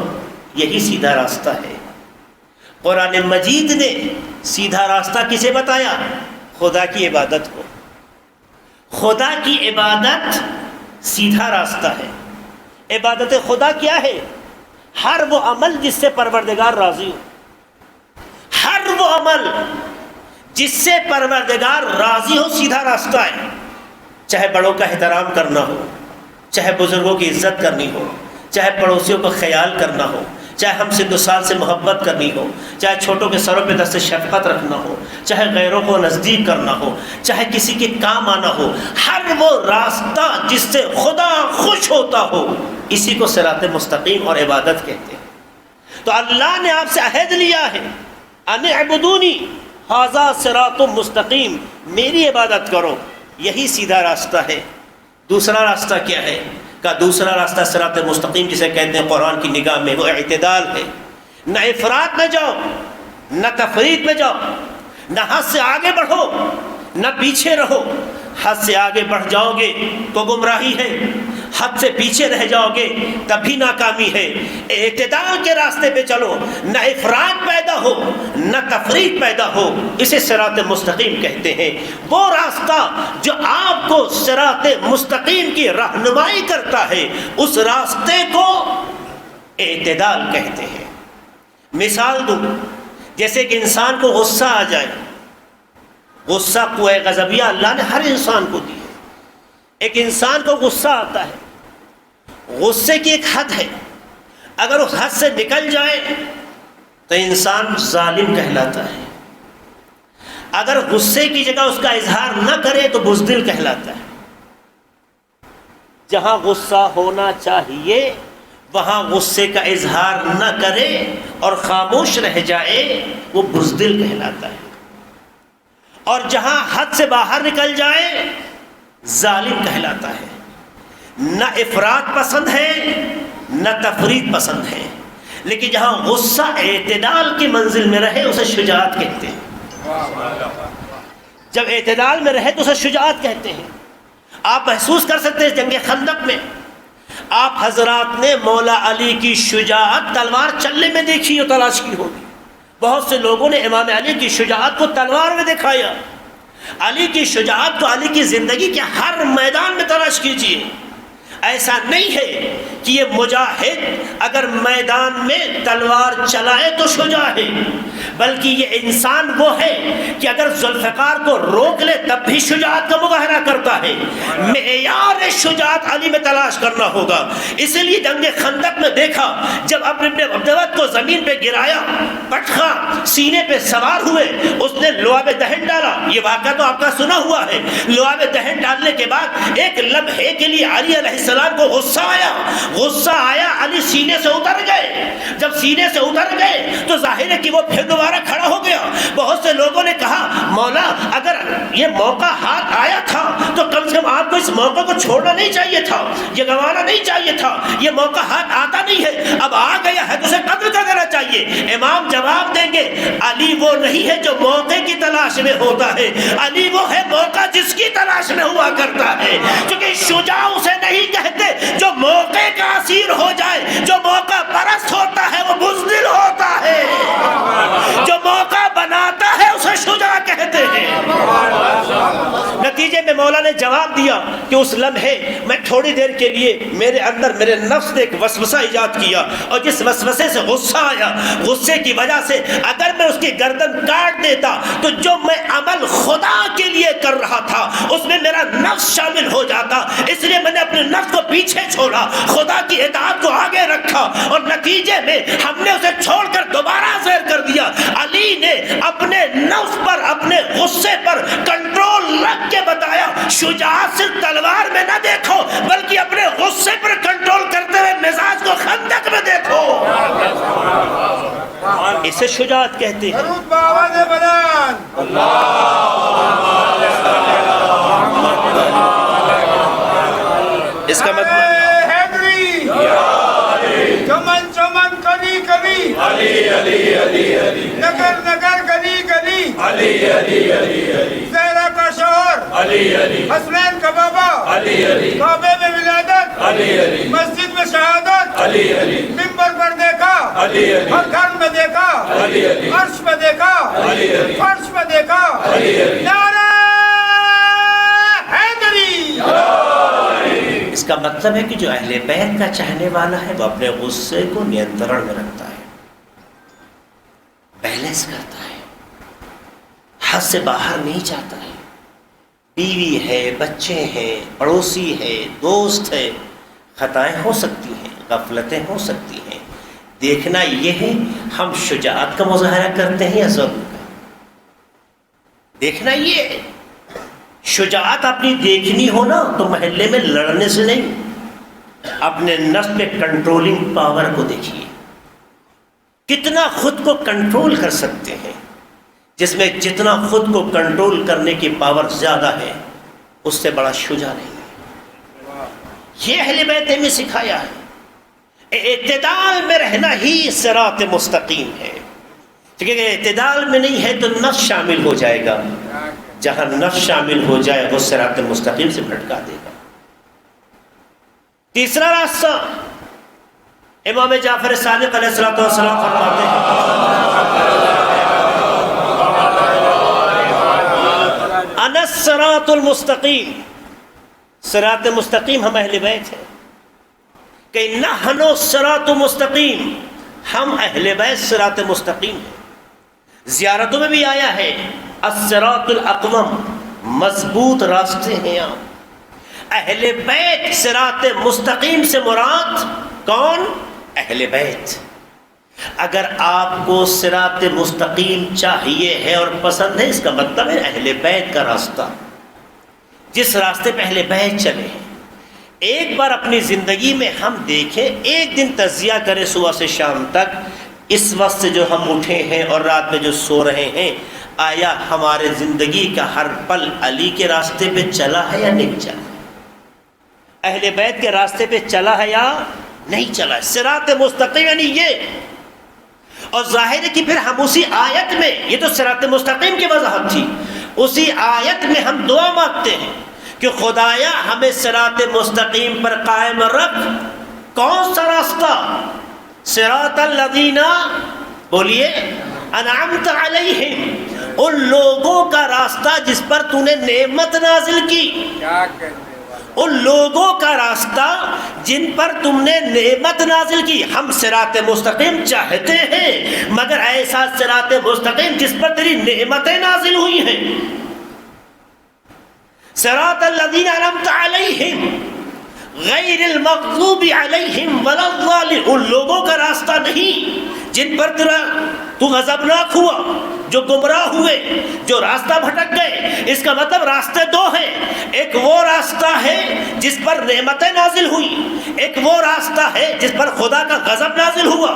یہی سیدھا راستہ ہے۔ قرآن مجید نے سیدھا راستہ کسے بتایا؟ خدا کی عبادت کو۔ خدا کی عبادت سیدھا راستہ ہے۔ عبادت خدا کیا ہے؟ ہر وہ عمل جس سے پروردگار راضی ہو، ہر وہ عمل جس سے پروردگار راضی ہو سیدھا راستہ ہے۔ چاہے بڑوں کا احترام کرنا ہو، چاہے بزرگوں کی عزت کرنی ہو، چاہے پڑوسیوں کا خیال کرنا ہو، چاہے ہم سے 2 سال سے محبت کرنی ہو، چاہے چھوٹوں کے سروں پہ دست شفقت رکھنا ہو، چاہے غیروں کو نزدیک کرنا ہو، چاہے کسی کے کام آنا ہو، ہر وہ راستہ جس سے خدا خوش ہوتا ہو اسی کو صراط مستقیم اور عبادت کہتے ہیں۔ تو اللہ نے آپ سے عہد لیا ہے ان اعبدونی ھذا صراط مستقیم میری عبادت کرو یہی سیدھا راستہ ہے۔ دوسرا راستہ کیا ہے؟ کا دوسرا راستہ صراط مستقیم جسے کہتے ہیں قرآن کی نگاہ میں وہ اعتدال ہے۔ نہ افراط میں جاؤ، نہ تفریط میں جاؤ، نہ حد سے آگے بڑھو نہ پیچھے رہو۔ حد سے آگے بڑھ جاؤ گے تو گمراہی ہے، حد سے پیچھے رہ جاؤ گے تب بھی ناکامی ہے۔ اعتدال کے راستے پہ چلو، نہ افراط پیدا ہو نہ تفریط پیدا ہو، اسے صراط مستقیم کہتے ہیں۔ وہ راستہ جو آپ کو صراط مستقیم کی رہنمائی کرتا ہے اس راستے کو اعتدال کہتے ہیں۔ مثال دوں، جیسے کہ انسان کو غصہ آ جائے، غصہ قوہ غضبیہ اللہ نے ہر انسان کو دی ہے۔ ایک انسان کو غصہ آتا ہے، غصے کی ایک حد ہے، اگر اس حد سے نکل جائے تو انسان ظالم کہلاتا ہے، اگر غصے کی جگہ اس کا اظہار نہ کرے تو بزدل کہلاتا ہے۔ جہاں غصہ ہونا چاہیے وہاں غصے کا اظہار نہ کرے اور خاموش رہ جائے وہ بزدل کہلاتا ہے، اور جہاں حد سے باہر نکل جائے ظالم کہلاتا ہے۔ نہ افراط پسند ہے نہ تفریط پسند ہے، لیکن جہاں غصہ اعتدال کی منزل میں رہے اسے شجاعت کہتے ہیں۔ جب اعتدال میں رہے تو اسے شجاعت کہتے ہیں۔ آپ محسوس کر سکتے ہیں جنگ خندق میں آپ حضرات نے مولا علی کی شجاعت تلوار چلنے میں دیکھی اور تلاش کی ہوگی. بہت سے لوگوں نے امام علی کی شجاعت کو تلوار میں دکھایا. علی کی شجاعت کو علی کی زندگی کے ہر میدان میں تلاش کیجیے. ایسا نہیں ہے کہ یہ مجاہد اگر میدان میں تلوار چلائے تو شجاع ہے، بلکہ یہ انسان وہ ہے کہ اگر ذوالفقار کو روک لے تب بھی شجاعت کا مظاہرہ کرتا ہے. معیار شجاعت علی میں تلاش کرنا ہوگا. اس لیے جنگ خندق میں دیکھا جب ابن عبدوت کو زمین پہ گرایا، پٹخا سینے پہ سوار ہوئے، اس نے لعاب دہن ڈالا. یہ واقعہ تو آپ کا سنا ہوا ہے. لعاب دہن ڈالنے کے بعد ایک لمحے کے لیے علی علیہ السلام کو غصہ آیا. علی سینے سے اتر گئے. جب سینے سے اتر گئے تو ظاہر ہے کہ وہ پھر دوبارہ کھڑا ہو گیا. بہت سے لوگوں نے کہا مولا اگر یہ موقع ہاتھ آیا تھا تو کم سے کم آپ کو اس موقع کو چھوڑنا نہیں چاہیے تھا، یہ گنوانا نہیں چاہیے تھا. یہ موقع ہاتھ آتا نہیں ہے، اب آ گیا ہے تو اسے قتل کر دینا چاہیے. امام جواب دیں گے علی وہ نہیں ہے جو موقع کی تلاش میں ہوتا ہے، علی وہ ہے موقع جس کی تلاش میں ہوا کرتا ہے. کیونکہ شجاع اسے نہیں کہتے جو موقع کا اسیر ہو جائے. جو موقع پرست ہوتا ہے وہ بزدل ہوتا ہے، جو موقع بناتا ہے اسے شجاع کہتے ہیں. نتیجے میں مولا نے جواب دیا کہ اس لمحے میں تھوڑی دیر کے لیے میرے اندر میرے نفس نے ایک وسوسہ ایجاد کیا، اور جس وسوسے سے غصہ آیا، غصے کی وجہ سے اگر میں اس کی گردن کاٹ دیتا تو جو میں عمل خدا کے لیے کر رہا تھا اس میں میرا نفس شامل ہو جاتا. اس لیے میں نے اپنے نفس کو پیچھے چھوڑا، خدا کی اطاعت کو آگے رکھا، اور نتیجے میں ہم نے اسے چھوڑ کر دوبارہ زہر کر دیا. علی نے اپنے نفس پر، اپنے غصے پر کنٹرول رکھ کے بتایا شجاعت صرف تلوار میں نہ دیکھو بلکہ اپنے غصے پر کنٹرول کرتے ہوئے مزاج کو خندق میں دیکھو. اسے شجاعت کہتے ہیں. اس کا مطلب چمن چمن کلی کلی علی علی علی علی، نگر نگر گلی گلی علی علی علی علی، زہرا کا شوہر علی علی، حسنین کا بابا علی علی، کعبے میں ولادت علی علی، مسجد میں شہادت علی علی، منبر پر دیکھا علی علی، ہر گھر میں دیکھا علی علی، عرش میں دیکھا علی علی، فرش میں دیکھا علی علی. نعرہ حیدری. اس کا مطلب ہے کہ جو اہل بیت کا چاہنے والا ہے وہ اپنے غصے کو نینترن میں رکھتا ہے، بیلنس کرتا ہے، حد سے باہر نہیں جاتا ہے. بیوی ہے، بچے ہیں، پڑوسی ہے، دوست ہے، خطائیں ہو سکتی ہیں، غفلتیں ہو سکتی ہیں. دیکھنا یہ ہے ہم شجاعت کا مظاہرہ کرتے ہیں یا ظلم کا. دیکھنا یہ ہے شجاعت اپنی دیکھنی ہو نا تو محلے میں لڑنے سے نہیں، اپنے نفس پہ کنٹرولنگ پاور کو دیکھیے. کتنا خود کو کنٹرول کر سکتے ہیں. جس میں جتنا خود کو کنٹرول کرنے کی پاور زیادہ ہے اس سے بڑا شجاع نہیں ہے. یہ اہل بیت میں سکھایا ہے. اعتدال میں رہنا ہی صراط مستقیم ہے. کیونکہ اعتدال میں نہیں ہے تو نفس شامل ہو جائے گا. جہاں نفس شامل ہو جائے وہ صراط مستقیم سے بھٹکا دے گا. تیسرا راستہ امام جعفر صادق علیہ السلام فرماتے ہیں انا الصراط المستقیم. صراط مستقیم ہم اہل بیت ہیں کہ نحن الصراط مستقیم، ہم اہل بیت صراط مستقیم ہیں. زیارتوں میں بھی آیا ہے الصراط الاقوم، مضبوط راستے ہیں آپ. اہل بیت صراط مستقیم سے مراد کون؟ اہل بیت. اگر آپ کو صراط مستقیم چاہیے ہے اور پسند ہے، اس کا مطلب ہے اہل بیت کا راستہ، جس راستے پہ اہل بیت چلے ہیں. ایک بار اپنی زندگی میں ہم دیکھیں، ایک دن تجزیہ کریں صبح سے شام تک، اس وقت سے جو ہم اٹھے ہیں اور رات میں جو سو رہے ہیں، آیا ہمارے زندگی کا ہر پل علی کے راستے پہ چلا ہے یا نہیں چلا؟ اہل بیت کے راستے پہ چلا ہے یا نہیں چلا؟ صراط مستقیم یعنی یہ. اور ظاہر ہے کہ پھر ہم اسی آیت میں، یہ تو صراط مستقیم کی وضاحت تھی، اسی آیت میں ہم دعا مانگتے ہیں کہ خدایا ہمیں صراط مستقیم پر قائم رکھ کون سا راستہ؟ صراط الذین، بولیے، انعمت علیہم، ان لوگوں کا راستہ جس پر تو نے نعمت نازل کی، کیا کہتے ہیں؟ ان لوگوں کا راستہ جن پر تم نے نعمت نازل کی۔ ہم صراط مستقیم چاہتے ہیں، مگر ایسا صراط مستقیم جس پر تیری نعمتیں نازل ہوئی ہیں۔ صراط الذین انعمت علیہم غیر المغضوب علیہم ولا الضالین، ان لوگوں کا راستہ نہیں جن پر تو غضبناک ہوا، جو گمراہ ہوئے، جو راستہ بھٹک گئے۔ اس کا مطلب راستے دو ہیں، ایک وہ راستہ ہے جس پر نعمتیں نازل ہوئی، ایک وہ راستہ ہے جس پر خدا کا غضب نازل ہوا۔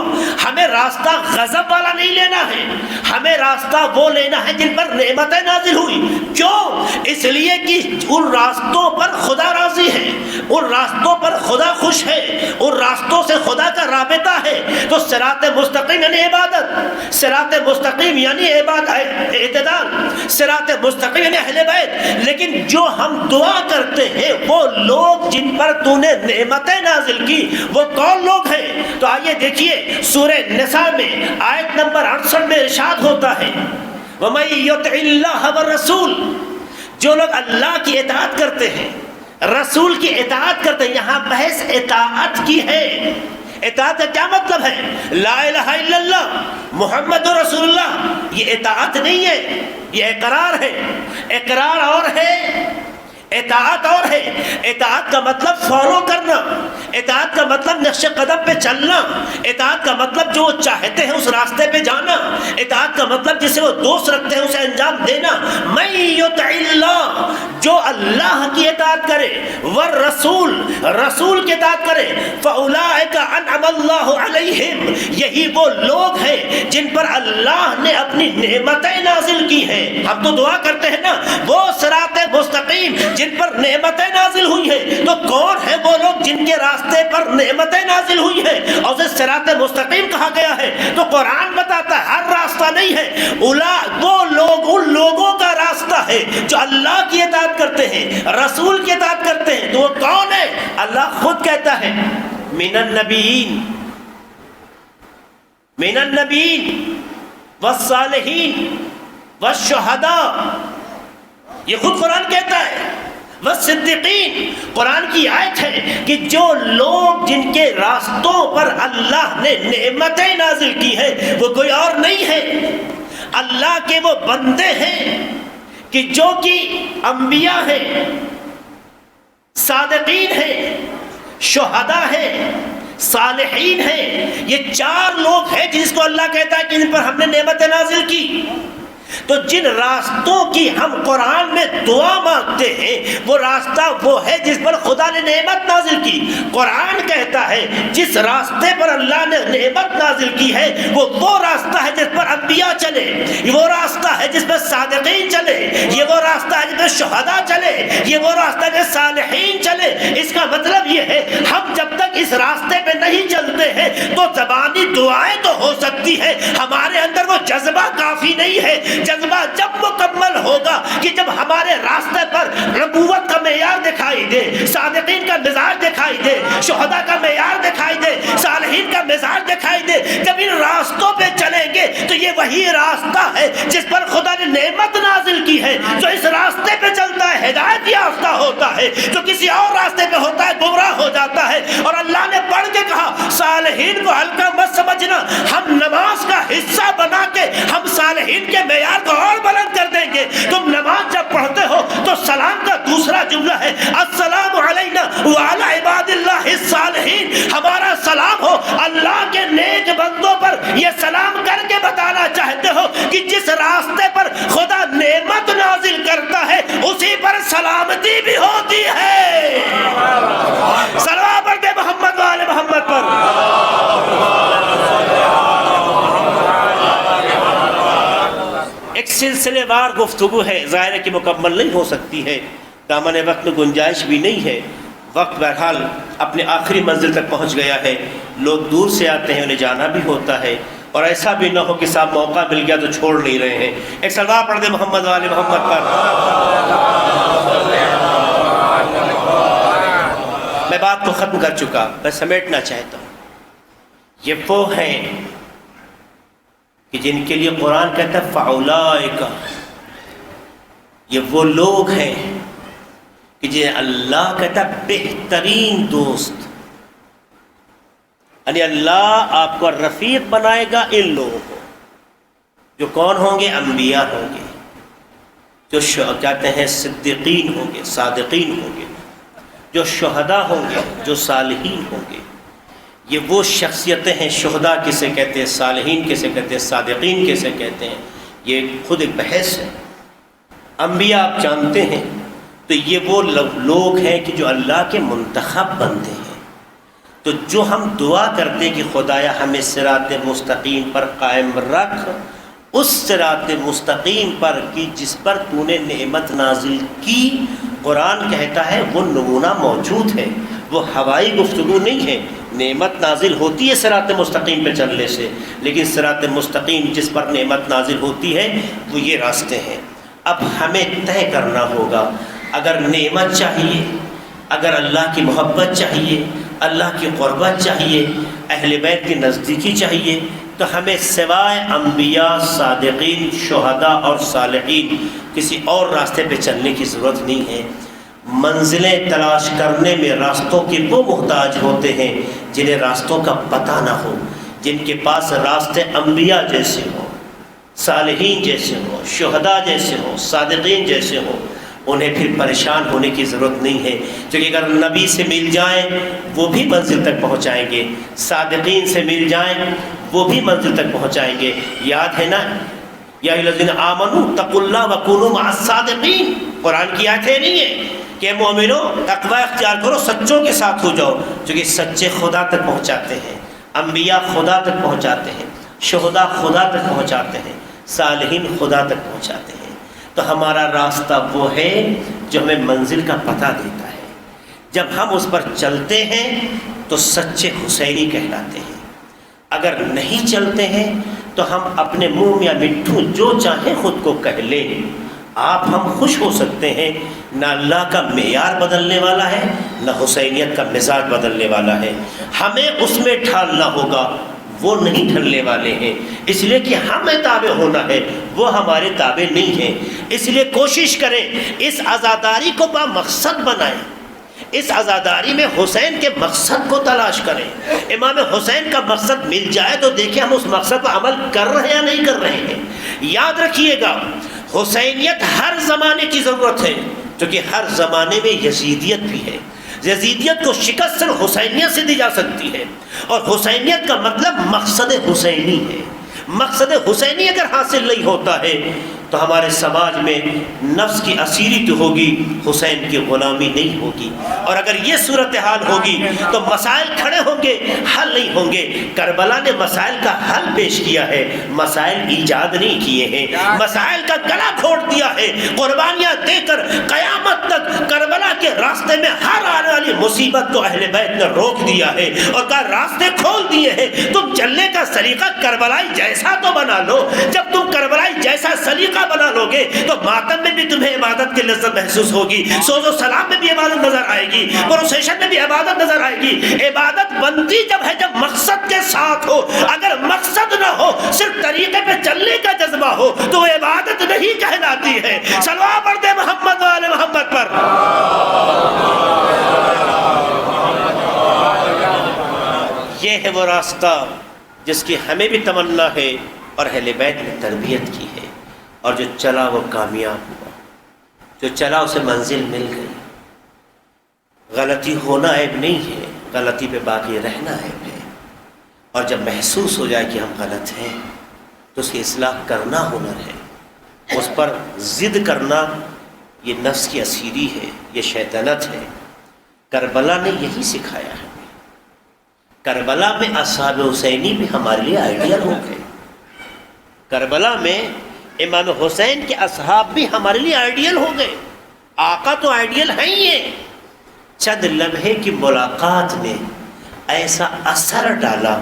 ہمیں راستہ غضب والا نہیں لینا ہے، ہمیں راستہ وہ لینا ہے جن پر نعمتیں نازل ہوئی۔ کیوں؟ اس لیے کہ ان راستوں پر خدا راضی ہے، ان راستوں پر خدا خوش ہے، ان راستوں سے خدا کا رابطہ ہے۔ تو صراط مستقیم یعنی عبادت، صراط مستقیم یعنی اعتدال، صراط مستقیم یعنی اہل بیت۔ لیکن جو ہم دعا کرتے ہیں وہ لوگ جن پر تو نے نعمتیں نازل کی، وہ کون لوگ ہیں؟ تو آئیے دیکھیے سورہ نساء میں آیت نمبر 68 میں ارشاد ہوتا ہے وَمَن يُطِعِ اللَّهَ وَالرَّسُولَ، جو لوگ اللہ کی اطاعت کرتے ہیں، رسول کی اطاعت کرتے ہیں۔ یہاں بحث اطاعت کی ہے۔ اطاعت کا کیا مطلب ہے؟ لا الہ الا اللہ محمد رسول اللہ، یہ اطاعت نہیں ہے، یہ اقرار ہے۔ اقرار اور ہے، اطاعت اور ہے۔ اطاعت کا مطلب فالو کرنا، اطاعت کا مطلب نقش قدم پہ چلنا، اطاعت کا مطلب جو وہ چاہتے ہیں اس راستے پہ جانا، اطاعت کا مطلب جسے وہ دوست رکھتے ہیں اسے انجام دینا۔ من یطع اللہ، جو اللہ کی اطاعت کرے، والرسول، رسول کی اطاعت کرے، فاولئک انعم اللہ علیہم، یہی وہ لوگ ہیں جن پر اللہ نے اپنی نعمتیں نازل کی ہیں۔ ہم تو دعا کرتے ہیں نا، وہ صراط مستقیم جن پر نعمتیں نازل ہوئی ہیں۔ تو کون ہیں وہ لوگ جن کے راستے پر نعمتیں نازل ہوئی ہیں اور اسے صراط مستقیم کہا گیا ہے؟ تو قرآن بتاتا ہے ہر راستہ نہیں ہے، وہ لوگ ان لوگوں کا راستہ ہے جو اللہ کی اطاعت کرتے ہیں، رسول کی اطاعت کرتے ہیں۔ تو وہ کون ہے؟ اللہ خود کہتا ہے من النبیین، من النبیین والصالحین والشہداء، یہ خود قرآن کہتا ہے۔ والصدیقین، قرآن کی آیت ہے کہ جو لوگ جن کے راستوں پر اللہ نے نعمتیں نازل کی ہیں وہ کوئی اور نہیں ہے، اللہ کے وہ بندے ہیں کہ جو کہ انبیاء ہیں، صادقین ہیں، شہداء ہیں، صالحین ہیں۔ یہ چار لوگ ہیں جس کو اللہ کہتا ہے کہ ان پر ہم نے نعمتیں نازل کی۔ تو جن راستوں کی ہم قرآن میں دعا مانگتے ہیں وہ راستہ وہ ہے جس پر خدا نے نعمت نازل کی۔ قرآن کہتا ہے جس راستے پر اللہ نے نعمت نازل کی ہے وہ راستہ ہے جس پر انبیاء چلے، یہ وہ راستہ ہے جس پر صادقین چلے، یہ وہ راستہ ہے جس پر شہداء چلے، یہ وہ راستہ ہے جس پر صالحین چلے۔ اس کا مطلب یہ ہے ہم جب تک اس راستے پہ نہیں چلتے ہیں تو زبانی دعائیں تو ہو سکتی ہے، ہمارے اندر وہ جذبہ کافی نہیں ہے۔ جذبہ جب مکمل ہوگا کہ جب ہمارے راستے پر نبوت کا معیار دکھائی دے، صادقین کا مزاج دکھائی دے، شہداء کا معیار دکھائی دے، صالحین کا مزاج دکھائی دے، جب ان راستوں پہ چلیں گے تو یہ وہی راستہ ہے جس پر خدا نے نعمت نازل کی ہے۔ جو اس راستے پہ چلتا ہے ہدایت یافتہ ہوتا ہے، جو کسی اور راستے پہ ہوتا ہے گمراہ ہو جاتا ہے۔ اور اللہ نے پڑھ کے کہا صالحین کو ہلکا مت سمجھنا، ہم نماز کا حصہ بنا کے ہم صالحین کے معیار کو اور بلند کر دیں گے۔ تم نماز جب پڑھتے ہو تو سلام کا دوسرا جملہ ہے السلام علینا وعلی عباد اللہ الصالحین، ہمارا سلام ہو اللہ کے نیک بندوں پر۔ یہ سلام کر کے بتانا چاہتے ہو کہ جس راستے پر خدا نعمت نازل کرتا ہے اسی پر سلامتی بھی ہوتی ہے۔ صلوات پڑھتے محمد والے محمد پر۔ ایک سلسلے وار گفتگو ہے، ظاہر ہے کہ مکمل نہیں ہو سکتی ہے، دامن وقت میں گنجائش بھی نہیں ہے۔ وقت بہرحال اپنے آخری منزل تک پہنچ گیا ہے، لوگ دور سے آتے ہیں، انہیں جانا بھی ہوتا ہے، اور ایسا بھی نہ ہو کہ صاحب موقع مل گیا تو چھوڑ نہیں رہے ہیں۔ ایک صلوات پڑھ دے محمد والے محمد پر۔ میں بات کو ختم کر چکا، میں سمیٹنا چاہتا ہوں۔ یہ وہ ہیں کہ جن کے لیے قرآن کہتا ہے فَأُولَٰئِکَ، یہ وہ لوگ ہیں کہ جنہیں اللہ کہتا ہے بہترین دوست، یعنی اللہ آپ کو رفیق بنائے گا ان لوگوں کو، جو کون ہوں گے؟ انبیاء ہوں گے، جو کہتے ہیں صدیقین ہوں گے، صادقین ہوں گے، جو شہداء ہوں گے، جو صالحین ہوں گے۔ یہ وہ شخصیتیں ہیں، شہداء کسے کہتے ہیں، صالحین کسے کہتے ہیں، صادقین کسے کہتے ہیں، یہ خود ایک بحث ہے۔ انبیاء آپ جانتے ہیں، تو یہ وہ لوگ ہیں کہ جو اللہ کے منتخب بندے ہیں۔ تو جو ہم دعا کرتے کہ خدایا ہمیں صراط مستقیم پر قائم رکھ، اس صراط مستقیم پر کی جس پر تو نے نعمت نازل کی، قرآن کہتا ہے وہ نمونہ موجود ہے، وہ ہوائی گفتگو نہیں ہے۔ نعمت نازل ہوتی ہے صراط مستقیم پہ چلنے سے، لیکن صراط مستقیم جس پر نعمت نازل ہوتی ہے وہ یہ راستے ہیں۔ اب ہمیں طے کرنا ہوگا، اگر نعمت چاہیے، اگر اللہ کی محبت چاہیے، اللہ کی قربت چاہیے، اہل بیت کی نزدیکی چاہیے، تو ہمیں سوائے انبیاء، صادقین، شہداء اور صالحین کسی اور راستے پہ چلنے کی ضرورت نہیں ہے۔ منزلیں تلاش کرنے میں راستوں کے وہ محتاج ہوتے ہیں جنہیں راستوں کا پتہ نہ ہو، جن کے پاس راستے انبیاء جیسے ہوں، صالحین جیسے ہوں، شہداء جیسے ہوں، صادقین جیسے ہوں، انہیں پھر پریشان ہونے کی ضرورت نہیں ہے، کیونکہ اگر نبی سے مل جائیں وہ بھی منزل تک پہنچائیں گے، صادقین سے مل جائیں وہ بھی منزل تک پہنچائیں گے۔ یاد ہے نا، یا ایھا الذین آمنوا اتقوا اللہ وکونوا مع الصادقین، قرآن کی آیت نہیں ہے کہ مومنو تقوی اختیار کرو، سچوں کے ساتھ ہو جاؤ، کیونکہ سچے خدا تک پہنچاتے ہیں، انبیاء خدا تک پہنچاتے ہیں، شہداء خدا تک پہنچاتے ہیں، صالحین خدا تک پہنچاتے ہیں۔ تو ہمارا راستہ وہ ہے جو ہمیں منزل کا پتہ دیتا ہے۔ جب ہم اس پر چلتے ہیں تو سچے حسینی کہلاتے ہیں، اگر نہیں چلتے ہیں تو ہم اپنے منہ یا مٹھو جو چاہیں خود کو کہہ لیں۔ آپ ہم خوش ہو سکتے ہیں، نہ اللہ کا معیار بدلنے والا ہے، نہ حسینیت کا مزاج بدلنے والا ہے۔ ہمیں اس میں ڈھالنا ہوگا، وہ نہیں ڈھلنے والے ہیں، اس لیے کہ ہمیں تابع ہونا ہے، وہ ہمارے تابع نہیں ہیں۔ اس لیے کوشش کریں اس عزاداری کو با مقصد بنائیں، اس عزاداری میں حسین کے مقصد کو تلاش کریں۔ امام حسین کا مقصد مل جائے تو دیکھیں ہم اس مقصد پر عمل کر رہے ہیں یا نہیں کر رہے ہیں۔ یاد رکھیے گا، حسینیت ہر زمانے کی ضرورت ہے، کیونکہ ہر زمانے میں یزیدیت بھی ہے۔ یزیدیت کو شکست صرف حسینیت سے دی جا سکتی ہے، اور حسینیت کا مطلب مقصد حسینی ہے۔ مقصد حسینی اگر حاصل نہیں ہوتا ہے تو ہمارے سماج میں نفس کی اسیری تو ہوگی، حسین کی غلامی نہیں ہوگی۔ اور اگر یہ صورتحال ہوگی تو مسائل کھڑے ہوں گے، حل نہیں ہوں گے۔ کربلا نے مسائل کا حل پیش کیا ہے، مسائل ایجاد نہیں کیے ہیں، مسائل کا گلا گھونٹ دیا ہے، قربانیاں دے کر قیامت تک کربلا کے راستے میں ہر آنے والی مصیبت کو اہل بیت نے روک دیا ہے اور کہا راستے کھول دیے ہیں۔ تم چلنے کا سلیقہ کربلائی جیسا تو بنا لو، جب تم کربلائی جیسا سلیقہ بنا لو گے تو ماتم میں بھی تمہیں عبادت کی لذت محسوس ہوگی، سوز و سلام میں بھی عبادت نظر آئے گی، پروسیشن میں بھی عبادت نظر آئے گی۔ عبادت بنتی جب ہے جب مقصد کے ساتھ ہو، اگر مقصد نہ ہو، صرف طریقے پہ چلنے کا جذبہ ہو تو وہ عبادت نہیں کہلاتی ہے۔ صلوات پڑھ دے محمد والے محمد پر۔ یہ ہے وہ راستہ جس کی ہمیں بھی تمنا ہے اور اہل بیت نے تربیت کی ہے، اور جو چلا وہ کامیاب ہوا، جو چلا اسے منزل مل گئی۔ غلطی ہونا عیب نہیں ہے، غلطی پہ باقی رہنا عیب ہے، اور جب محسوس ہو جائے کہ ہم غلط ہیں تو اس کی اصلاح کرنا ہنر ہے۔ اس پر ضد کرنا یہ نفس کی اسیری ہے، یہ شیطنت ہے۔ کربلا نے یہی سکھایا ہے۔ کربلا میں اصحاب حسینی بھی ہمارے لیے آئیڈیل ہو گئے، کربلا میں امام حسین کے اصحاب بھی ہمارے لیے آئیڈیل ہو گئے۔ آقا تو آئیڈیل ہیں ہی ہیں۔ چند لمحے کی ملاقات نے ایسا اثر ڈالا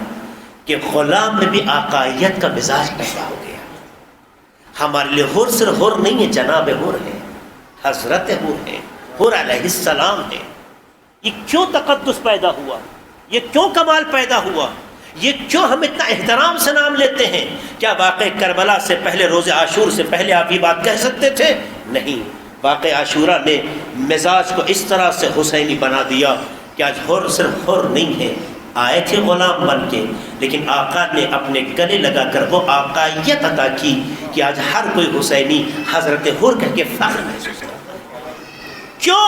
کہ غلام میں بھی آقائیت کا مزاج پیدا ہو گیا۔ ہمارے لیے حر صرف حر نہیں ہے، جناب حر ہے، حضرت حر ہے، حر علیہ السلام ہے۔ یہ کیوں تقدس پیدا ہوا؟ یہ کیوں کمال پیدا ہوا؟ یہ کیوں ہم اتنا احترام سے نام لیتے ہیں؟ کیا واقع کربلا سے پہلے، روز عاشور سے پہلے آپ یہ بات کہہ سکتے تھے؟ نہیں، واقع عاشورہ نے مزاج کو اس طرح سے حسینی بنا دیا کہ آج حر صرف حر نہیں ہے، آئے تھے غلام بن کے، لیکن آقا نے اپنے گلے لگا کر وہ آقائیت عطا کی کہ آج ہر کوئی حسینی حضرت حر کہہ کے فخر محسوس کرتا ہے۔ کیوں؟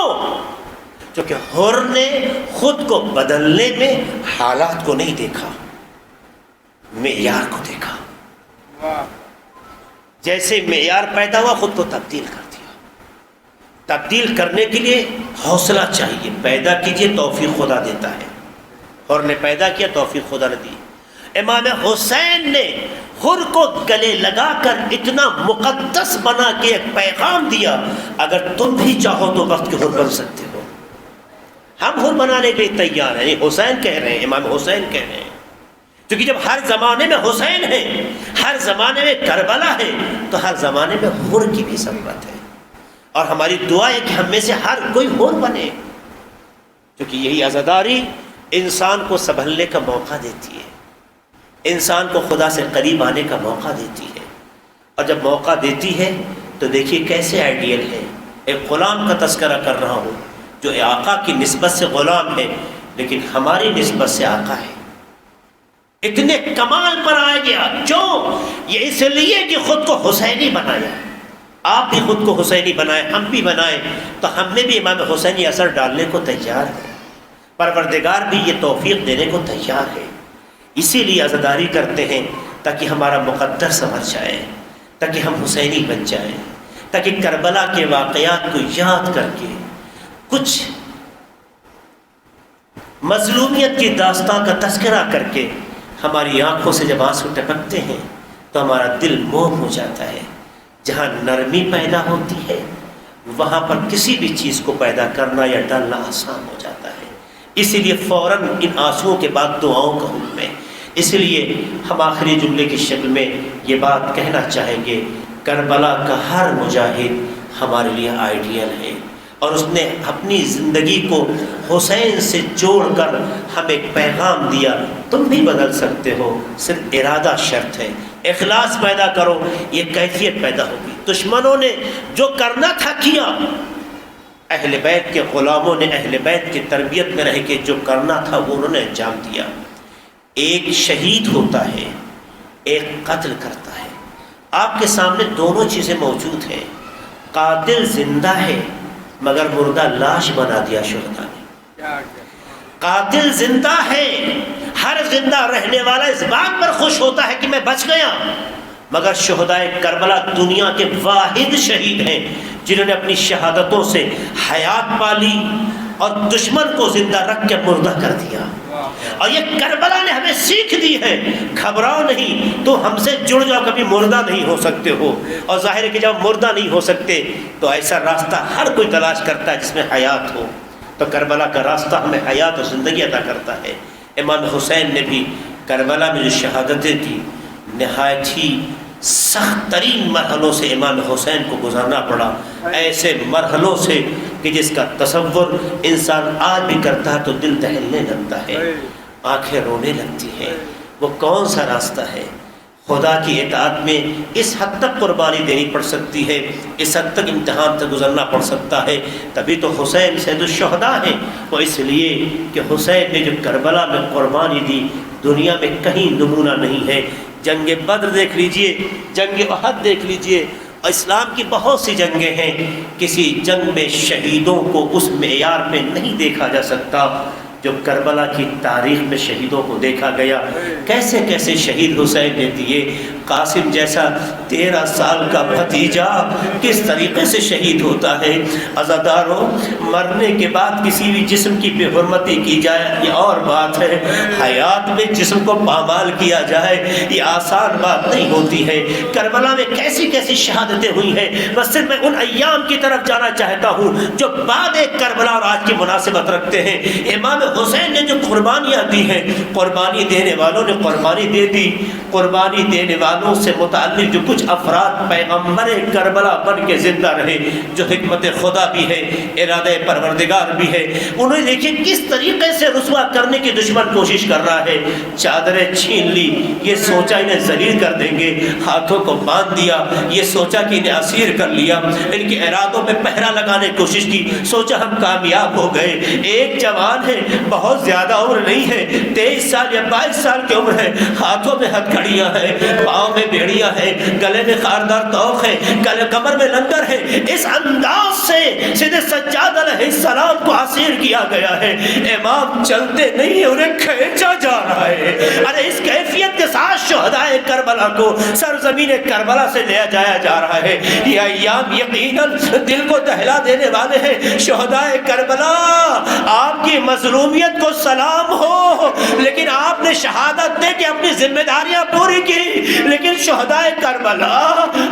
کیونکہ حر نے خود کو بدلنے میں حالات کو نہیں دیکھا، معیار کو دیکھا۔ جیسے معیار پیدا ہوا خود کو تبدیل کر دیا۔ تبدیل کرنے کے لیے حوصلہ چاہیے، پیدا کیجئے، توفیق خدا دیتا ہے۔ حر نے پیدا کیا، توفیق خدا نے دی۔ امام حسین نے حر کو گلے لگا کر اتنا مقدس بنا کے ایک پیغام دیا، اگر تم بھی چاہو تو وقت کے حر بن سکتے ہو۔ ہم حر بنانے کے لیے تیار ہیں، حسین کہہ رہے ہیں، امام حسین کہہ رہے ہیں، کیونکہ جب ہر زمانے میں حسین ہے، ہر زمانے میں کربلا ہے، تو ہر زمانے میں حر کی بھی ضرورت ہے۔ اور ہماری دعا ہے کہ ہم میں سے ہر کوئی حر بنے، کیونکہ یہی عزاداری انسان کو سنبھلنے کا موقع دیتی ہے، انسان کو خدا سے قریب آنے کا موقع دیتی ہے۔ اور جب موقع دیتی ہے تو دیکھیے کیسے آئیڈیل ہے۔ ایک غلام کا تذکرہ کر رہا ہوں جو آقا کی نسبت سے غلام ہے، لیکن ہماری نسبت سے آقا ہے، اتنے کمال پر آ گیا۔ کیوں؟ یہ اس لیے کہ خود کو حسینی بنایا۔ آپ بھی خود کو حسینی بنائیں، ہم بھی بنائیں، تو ہم میں بھی امام حسینی اثر ڈالنے کو تیار ہے۔ پروردگار بھی یہ توفیق دینے کو تیار ہے۔ اسی لیے عزاداری کرتے ہیں تاکہ ہمارا مقدر سمجھ جائے، تاکہ ہم حسینی بن جائیں، تاکہ کربلا کے واقعات کو یاد کر کے کچھ مظلومیت کی داستان کا تذکرہ کر کے ہماری آنکھوں سے جب آنسو ٹپکتے ہیں تو ہمارا دل موم ہو جاتا ہے۔ جہاں نرمی پیدا ہوتی ہے وہاں پر کسی بھی چیز کو پیدا کرنا یا ڈالنا آسان ہو جاتا ہے۔ اسی لیے فوراً ان آنسوؤں کے بعد دعاؤں کا حکم ہے۔ اس لیے ہم آخری جملے کی شکل میں یہ بات کہنا چاہیں گے، کربلا کا ہر مجاہد ہمارے لیے آئیڈیل ہے، اور اس نے اپنی زندگی کو حسین سے جوڑ کر ہمیں ایک پیغام دیا، تم بھی بدل سکتے ہو، صرف ارادہ شرط ہے، اخلاص پیدا کرو، یہ کیفیت پیدا ہوگی۔ دشمنوں نے جو کرنا تھا کیا، اہل بیت کے غلاموں نے اہل بیت کی تربیت میں رہ کے جو کرنا تھا وہ انہوں نے انجام دیا۔ ایک شہید ہوتا ہے، ایک قتل کرتا ہے۔ آپ کے سامنے دونوں چیزیں موجود ہیں۔ قاتل زندہ ہے مگر مردہ لاش بنا دیا شہداء نے۔ قاتل زندہ ہے، ہر زندہ رہنے والا اس بات پر خوش ہوتا ہے کہ میں بچ گیا، مگر شہدائے کربلا دنیا کے واحد شہید ہیں جنہوں نے اپنی شہادتوں سے حیات پالی اور دشمن کو زندہ رکھ کے مردہ کر دیا۔ اور یہ کربلا نے ہمیں سیکھ دی ہے، گھبراؤ نہیں، تو ہم سے جڑ جاؤ، کبھی مردہ نہیں ہو سکتے ہو۔ اور ظاہر ہے کہ جب مردہ نہیں ہو سکتے تو ایسا راستہ ہر کوئی تلاش کرتا ہے جس میں حیات ہو، تو کربلا کا راستہ ہمیں حیات اور زندگی عطا کرتا ہے۔ امام حسین نے بھی کربلا میں جو شہادتیں دی، نہایت ہی سخت ترین مرحلوں سے امام حسین کو گزارنا پڑا، ایسے مرحلوں سے کہ جس کا تصور انسان آج بھی کرتا ہے تو دل دہلنے لگتا ہے، آنکھیں رونے لگتی ہیں۔ وہ کون سا راستہ ہے؟ خدا کی اطاعت میں اس حد تک قربانی دینی پڑ سکتی ہے، اس حد تک امتحان سے گزرنا پڑ سکتا ہے، تبھی تو حسین سید الشہداء ہیں۔ وہ اس لیے کہ حسین نے جو کربلا میں قربانی دی دنیا میں کہیں نمونہ نہیں ہے۔ جنگ بدر دیکھ لیجئے، جنگ احد دیکھ لیجئے، اسلام کی بہت سی جنگیں ہیں، کسی جنگ میں شہیدوں کو اس معیار پہ نہیں دیکھا جا سکتا جو کربلا کی تاریخ میں شہیدوں کو دیکھا گیا۔ کیسے کیسے شہید حسین نے دیے۔ قاسم جیسا 13 سال کا بھتیجا کس طریقے سے شہید ہوتا ہے۔ عزاداروں، مرنے کے بعد کسی بھی جسم کی بے حرمتی کی جائے یہ اور بات ہے، حیات میں جسم کو پامال کیا جائے یہ آسان بات نہیں ہوتی ہے۔ کربلا میں کیسی کیسی شہادتیں ہوئی ہیں۔ بس صرف میں ان ایام کی طرف جانا چاہتا ہوں جو بعد ایک کربلا اور آج کی مناسبت رکھتے ہیں۔ امام حسین نے جو قربانیاں دی ہیں، قربانی دینے والوں نے قربانی دے دی، قربانی دینے والوں والوں سے متعلق جو کچھ افراد پیغمبر کربلا بن کے زندہ رہے، جو حکمت خدا بھی ہے، ارادہ پروردگار بھی ہے، انہوں نے دیکھیے کس طریقے سے رسوا کرنے کی دشمن کوشش کر رہا ہے۔ چادریں چھین لی، یہ سوچا انہیں ذلیل کر دیں گے، ہاتھوں کو باندھ دیا، یہ سوچا کہ انہیں اسیر کر لیا، ان کے ارادوں میں پہرا لگانے کی کوشش کی، سوچا ہم کامیاب ہو گئے۔ ایک جوان ہے، بہت زیادہ عمر نہیں ہے، 23 سال یا 22 سال کی عمر ہے، ہاتھوں میں ہتھکڑیاں ہیں، پاؤں میں بیڑیاں ہیں، گلے میں خاردار توق ہے، کمر میں لنگر ہے۔ اس انداز سے سیدھے سجاد علیہ السلام کو اسیر کیا گیا ہے۔ امام چلتے نہیں ہیں، انہیں کھینچا جا رہا ہے۔ ارے اس کیفیت کے ساتھ شہدائے کربلا کو سرزمین کربلا سے لے جایا جا رہا ہے۔ یہ ایام یقیناً دل کو دہلا دینے والے ہیں۔ شہدائے کربلا، آپ کی مظلومیت کو سلام ہو، لیکن آپ نے شہادت دے کے اپنی ذمہ داریاں پوری کی۔ لیکن شہدائے کربلا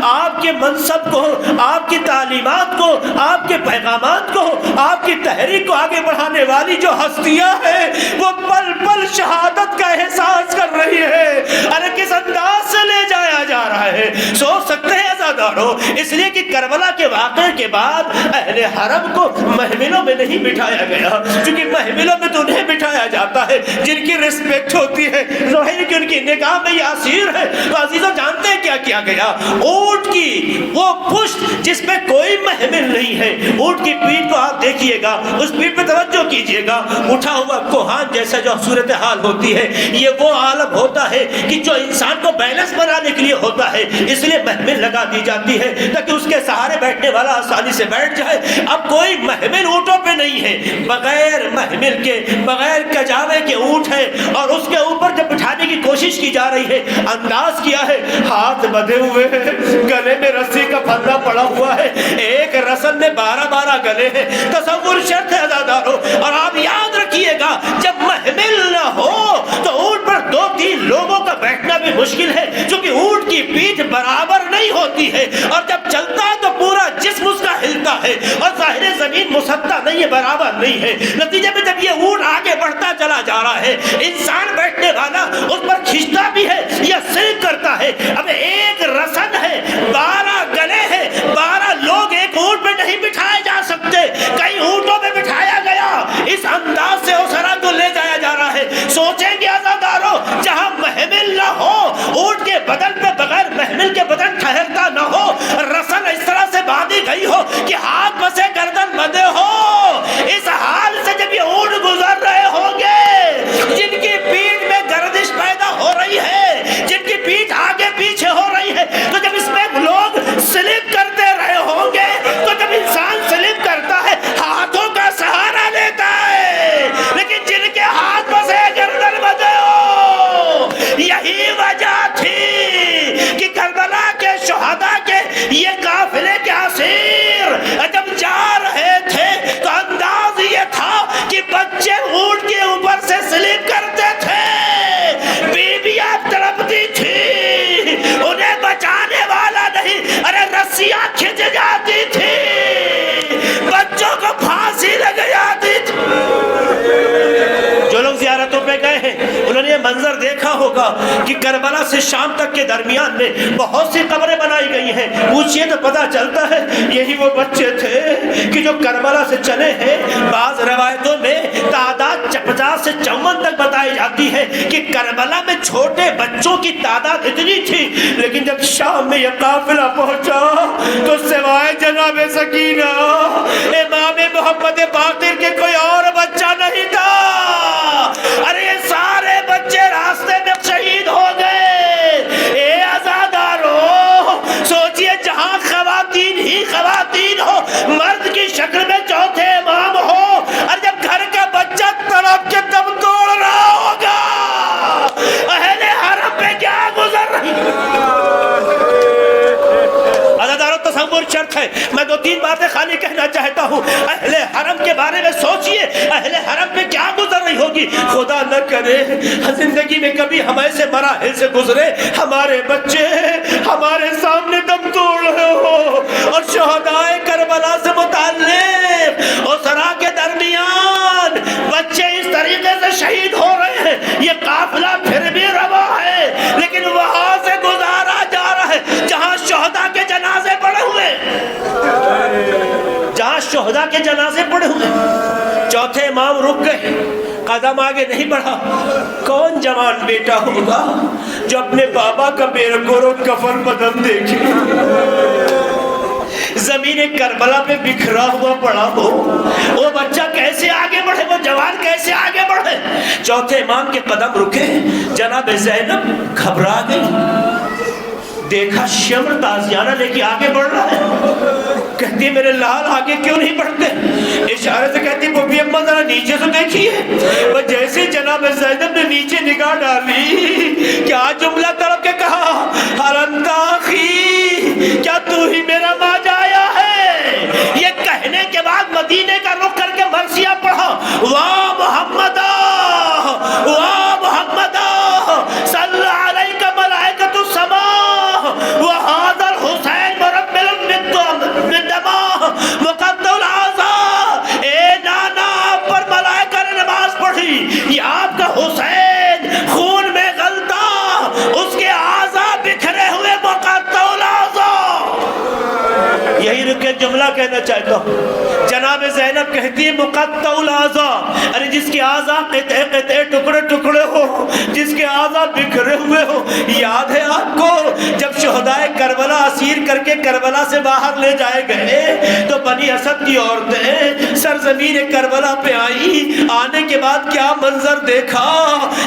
آپ کے منصب کو، آپ کی تعلیمات کو، آپ کے پیغامات کو، آپ کی تحریک کو آگے بڑھانے والی جو ہستیاں ہیں، وہ پل پل شہادت کا احساس کر رہی ہے۔ ارے کس انداز سے لے جایا جا رہا ہے، سوچ سکتے ہیں عزادارو؟ اس لیے کہ کربلا کے واقعے کے بعد اہل حرم کو محملوں میں نہیں بٹھایا گیا، کیونکہ محملوں میں تو انہیں بٹھایا جاتا ہے جن کی رسپیکٹ ہوتی ہے، ظاہر کہ ان کی نگاہ میں یہ اسیر ہے۔ تو عزیزوں جانتے ہیں کیا کیا گیا؟ اونٹ کی وہ پشت جس پہ کوئی محمل نہیں ہے، اونٹ کی پیٹھ کو آپ دیکھیے گا، اس پیٹھ پہ توجہ کیجئے گا، اٹھا ہوا کوہان جیسا جو صورتحال ہوتی ہے، یہ وہ عالم ہوتا ہے کہ جو انسان کو بیلنس بنانے کے لیے ہوتا ہے، اس لیے محمل لگا دی جاتی ہے تاکہ اس کے سہارے بیٹھنے والا آسانی سے بیٹھ جائے۔ اب کوئی محمل اونٹوں پہ نہیں ہے، بغیر محمل کے، بغیر کجاوے کے اونٹ ہے، اور اس کے اوپر جب بٹھانے کی کوشش کی جا رہی ہے، انداز کیا ہے، ہاتھ بدھے ہوئے ہیں، گلے میں رسی کا پھندا پڑا ہوا ہے، ایک رسل میں 12 گلے ہیں۔ تصور شرط ہے عزادارو، اور آپ یاد رکھیے گا جب محمل نہ ہو تو اونٹ پر 2-3 لوگوں کا بیٹھنا بھی مشکل ہے، کیونکہ اونٹ کی پیٹھ برابر نہیں ہوتی ہے، اور جب چلتا ہے تو پورا جسم اس کا ہلتا ہے، اور ظاہر زمین مسطح نہیں ہے، برابر نہیں ہے۔ نتیجے میں جب یہ اونٹ آگے بڑھتا چلا جا رہا ہے، انسان بیٹھنے والا اس پر کھینچتا بھی ہے یا سلپ کرتا ہے۔ اب ایک رسن ہے، 12 گلے ہیں، 12 لوگ ایک اونٹ پہ نہیں بٹھائے جا سکتے، کئی اونٹوں میں بٹھایا گیا۔ اس انداز سے اسرا کو لے جایا جا رہا ہے۔ سوچیں گے عزادارو، جہاں محمل نہ ہو، اونٹ کے بدن پہ بغیر محمل کے بدن ٹھہرتا نہ ہو، رسن اس طرح سے باندھی گئی ہو کہ ہاتھ پسے گردن بندھے ہو، اس حال سے جب یہ اونٹ گزر رہے ہوں گے، جن کی پیٹھ میں گردش پیدا ہو رہی ہے، جن کی پیٹھ آگے پیچھے ہو رہی ہے، تو جب اس میں لوگ سلپ کرتے رہے ہوں گے، تو جب انسان سلپ کرتا ہے ہاتھوں کا سہارا لیتا ہے، لیکن جن کے ہاتھ پسے گردن بندھے ہو، یہی وجہ تھی کہ کربلا کے شہداء کے یہ قافلے کے اسیر جب جا رہے تھے تو انداز یہ تھا کہ بچے اونٹ کے اوپر سے سلپ کرتے تھے، بیویاں تڑپتی تھی، انہیں بچانے والا نہیں، ارے رسیاں کھنچ جاتی تھی، بچوں کو پھانسی لگ جاتی تھی۔ جو لوگ زیارتوں پہ گئے ہیں انہوں نے یہ منظر دیکھا ہوگا کہ کربلا سے شام تک کے درمیان میں بہت سی قبریں بنائی گئی ہیں۔ پوچھئے تو پتہ چلتا ہے یہی وہ بچے تھے کہ جو کربلا سے چلے ہیں۔ بعض روایتوں میں تعداد 50 سے 54 تک بتائی جاتی ہے کہ کربلا میں چھوٹے بچوں کی تعداد اتنی تھی، لیکن جب شام میں یہ قافلہ پہنچا تو سوائے جناب سکینہ امام محمد باقر کے کوئی اور بچہ نہیں تھا۔ ارے یہ سارے بچے راستے میں شہید ہو گئے۔ اے عزادارو، سوچئے جہاں خواتین ہی خواتین ہو، مرد کی شکل میں چوتھے امام ہو، اور جب گھر کا بچہ تڑپ کے دم توڑ رہا ہوگا، اہل حرم پہ کیا گزر رہی تصور شرط ہے۔ میں 2-3 باتیں خالی کہنا چاہتا ہوں۔ اہل حرم کے بارے میں سوچئے، اہل حرم پہ کیا گزر رہی ہوگی۔ خدا نہ کرے زندگی میں کبھی ہم ایسے مراحل سے گزرے، ہمارے بچے ہمارے سامنے دم توڑ رہے ہو، اور شہدائے کربلا سے متعلق اسرا کے درمیان بچے اس طریقے سے شہید ہو رہے ہیں۔ یہ قافلہ پھر بھی روا ہے، لیکن وہاں سے گزارا شہداء کے جنازے پڑے ہوئے. چوتھے امام رک گئے، قدم آگے نہیں بڑھا. کون جوان بیٹا ہوگا جو اپنے بابا کا بے رگور و کفن بدن دیکھے، زمین کربلا پہ بکھرا ہوا پڑا ہو؟ وہ بچہ کیسے آگے بڑھے، وہ جوان کیسے آگے بڑھے؟ چوتھے امام کے قدم رکے. جناب زینب گھبرا گئی، دیکھا شمر تازیانہ لے کے آگے بڑھ رہا ہے. کہتی میرے لال آگے کیوں نہیں بڑھتے؟ اشارے سے کہتی بوبی اماں ذرا نیچے تو دیکھیے. وہ جیسے جناب زینب نے نیچے نگاہ ڈالی، کیا جملہ تڑپ کے کہا، ہل انت اخی، کیا تو ہی میرا ماجا آیا ہے؟ یہ کہنے کے بعد مدینے کا رخ کر کے مرثیہ پڑھا، واہ محمد واہ محمد صلی علیک ملائکۃ السماء وہذا الحسین مرمل من دماء مقطع الاعضاء. اے نانا، آپ پر ملائکہ نے نماز پڑھی، یہ آپ کا حسین خون میں غلطا، اس کے اعضاء بکھرے ہوئے مقطع الاعضاء. یہی رک کے جملہ کہنا چاہتا ہوں. جناب زینب کہتی ہے مقطع الاعضاء، ارے جس کے اعضاء قطعے قطعے ٹکڑے ٹکڑے ہو، جس کے اعضاء بکھرے ہوئے ہو. یاد ہے آپ کو جب شہدائے کربلا اسیر کر کے کربلا سے باہر لے جائے گئے تو بنی اسد کی عورتیں سرزمین کربلا پہ آئی. آنے کے بعد کیا منظر دیکھا،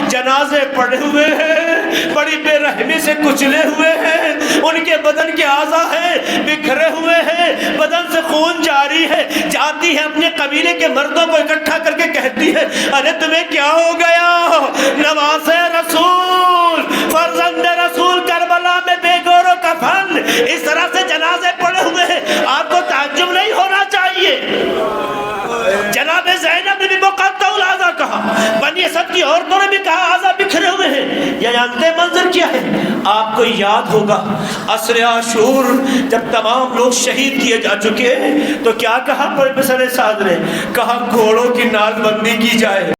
جنازے پڑے ہوئے ہیں، بڑی بے رحمی سے کچلے ہوئے ہیں، ان کے بدن کے اعضاء ہیں بکھرے ہوئے ہیں، بدن سے خون جاری ہے. جاتی ہے اپنے قبیلے کے مردوں کو اکٹھا کر کے کہتی ہے، ارے تمہیں کیا ہو گیا؟ نواز رسول، فرزند رسول کربلا میں بے گور و کفن، اس طرح سے جنازے پڑے ہوئے ہیں، آپ کو تعجب نہیں ہونا چاہیے. جناب زینب نے بھی مقطع الاعضاء کہا، بنی اسد کی عورتوں نے بھی کہا اعضاء بکھرے ہوئے ہیں. یہ جانتے منظر کیا ہے؟ آپ کو یاد ہوگا عصر عاشور جب تمام لوگ شہید کیے جا چکے تو کیا کہا پروفیسر سعد نے؟ کہا گھوڑوں کی نال بندی کی جائے،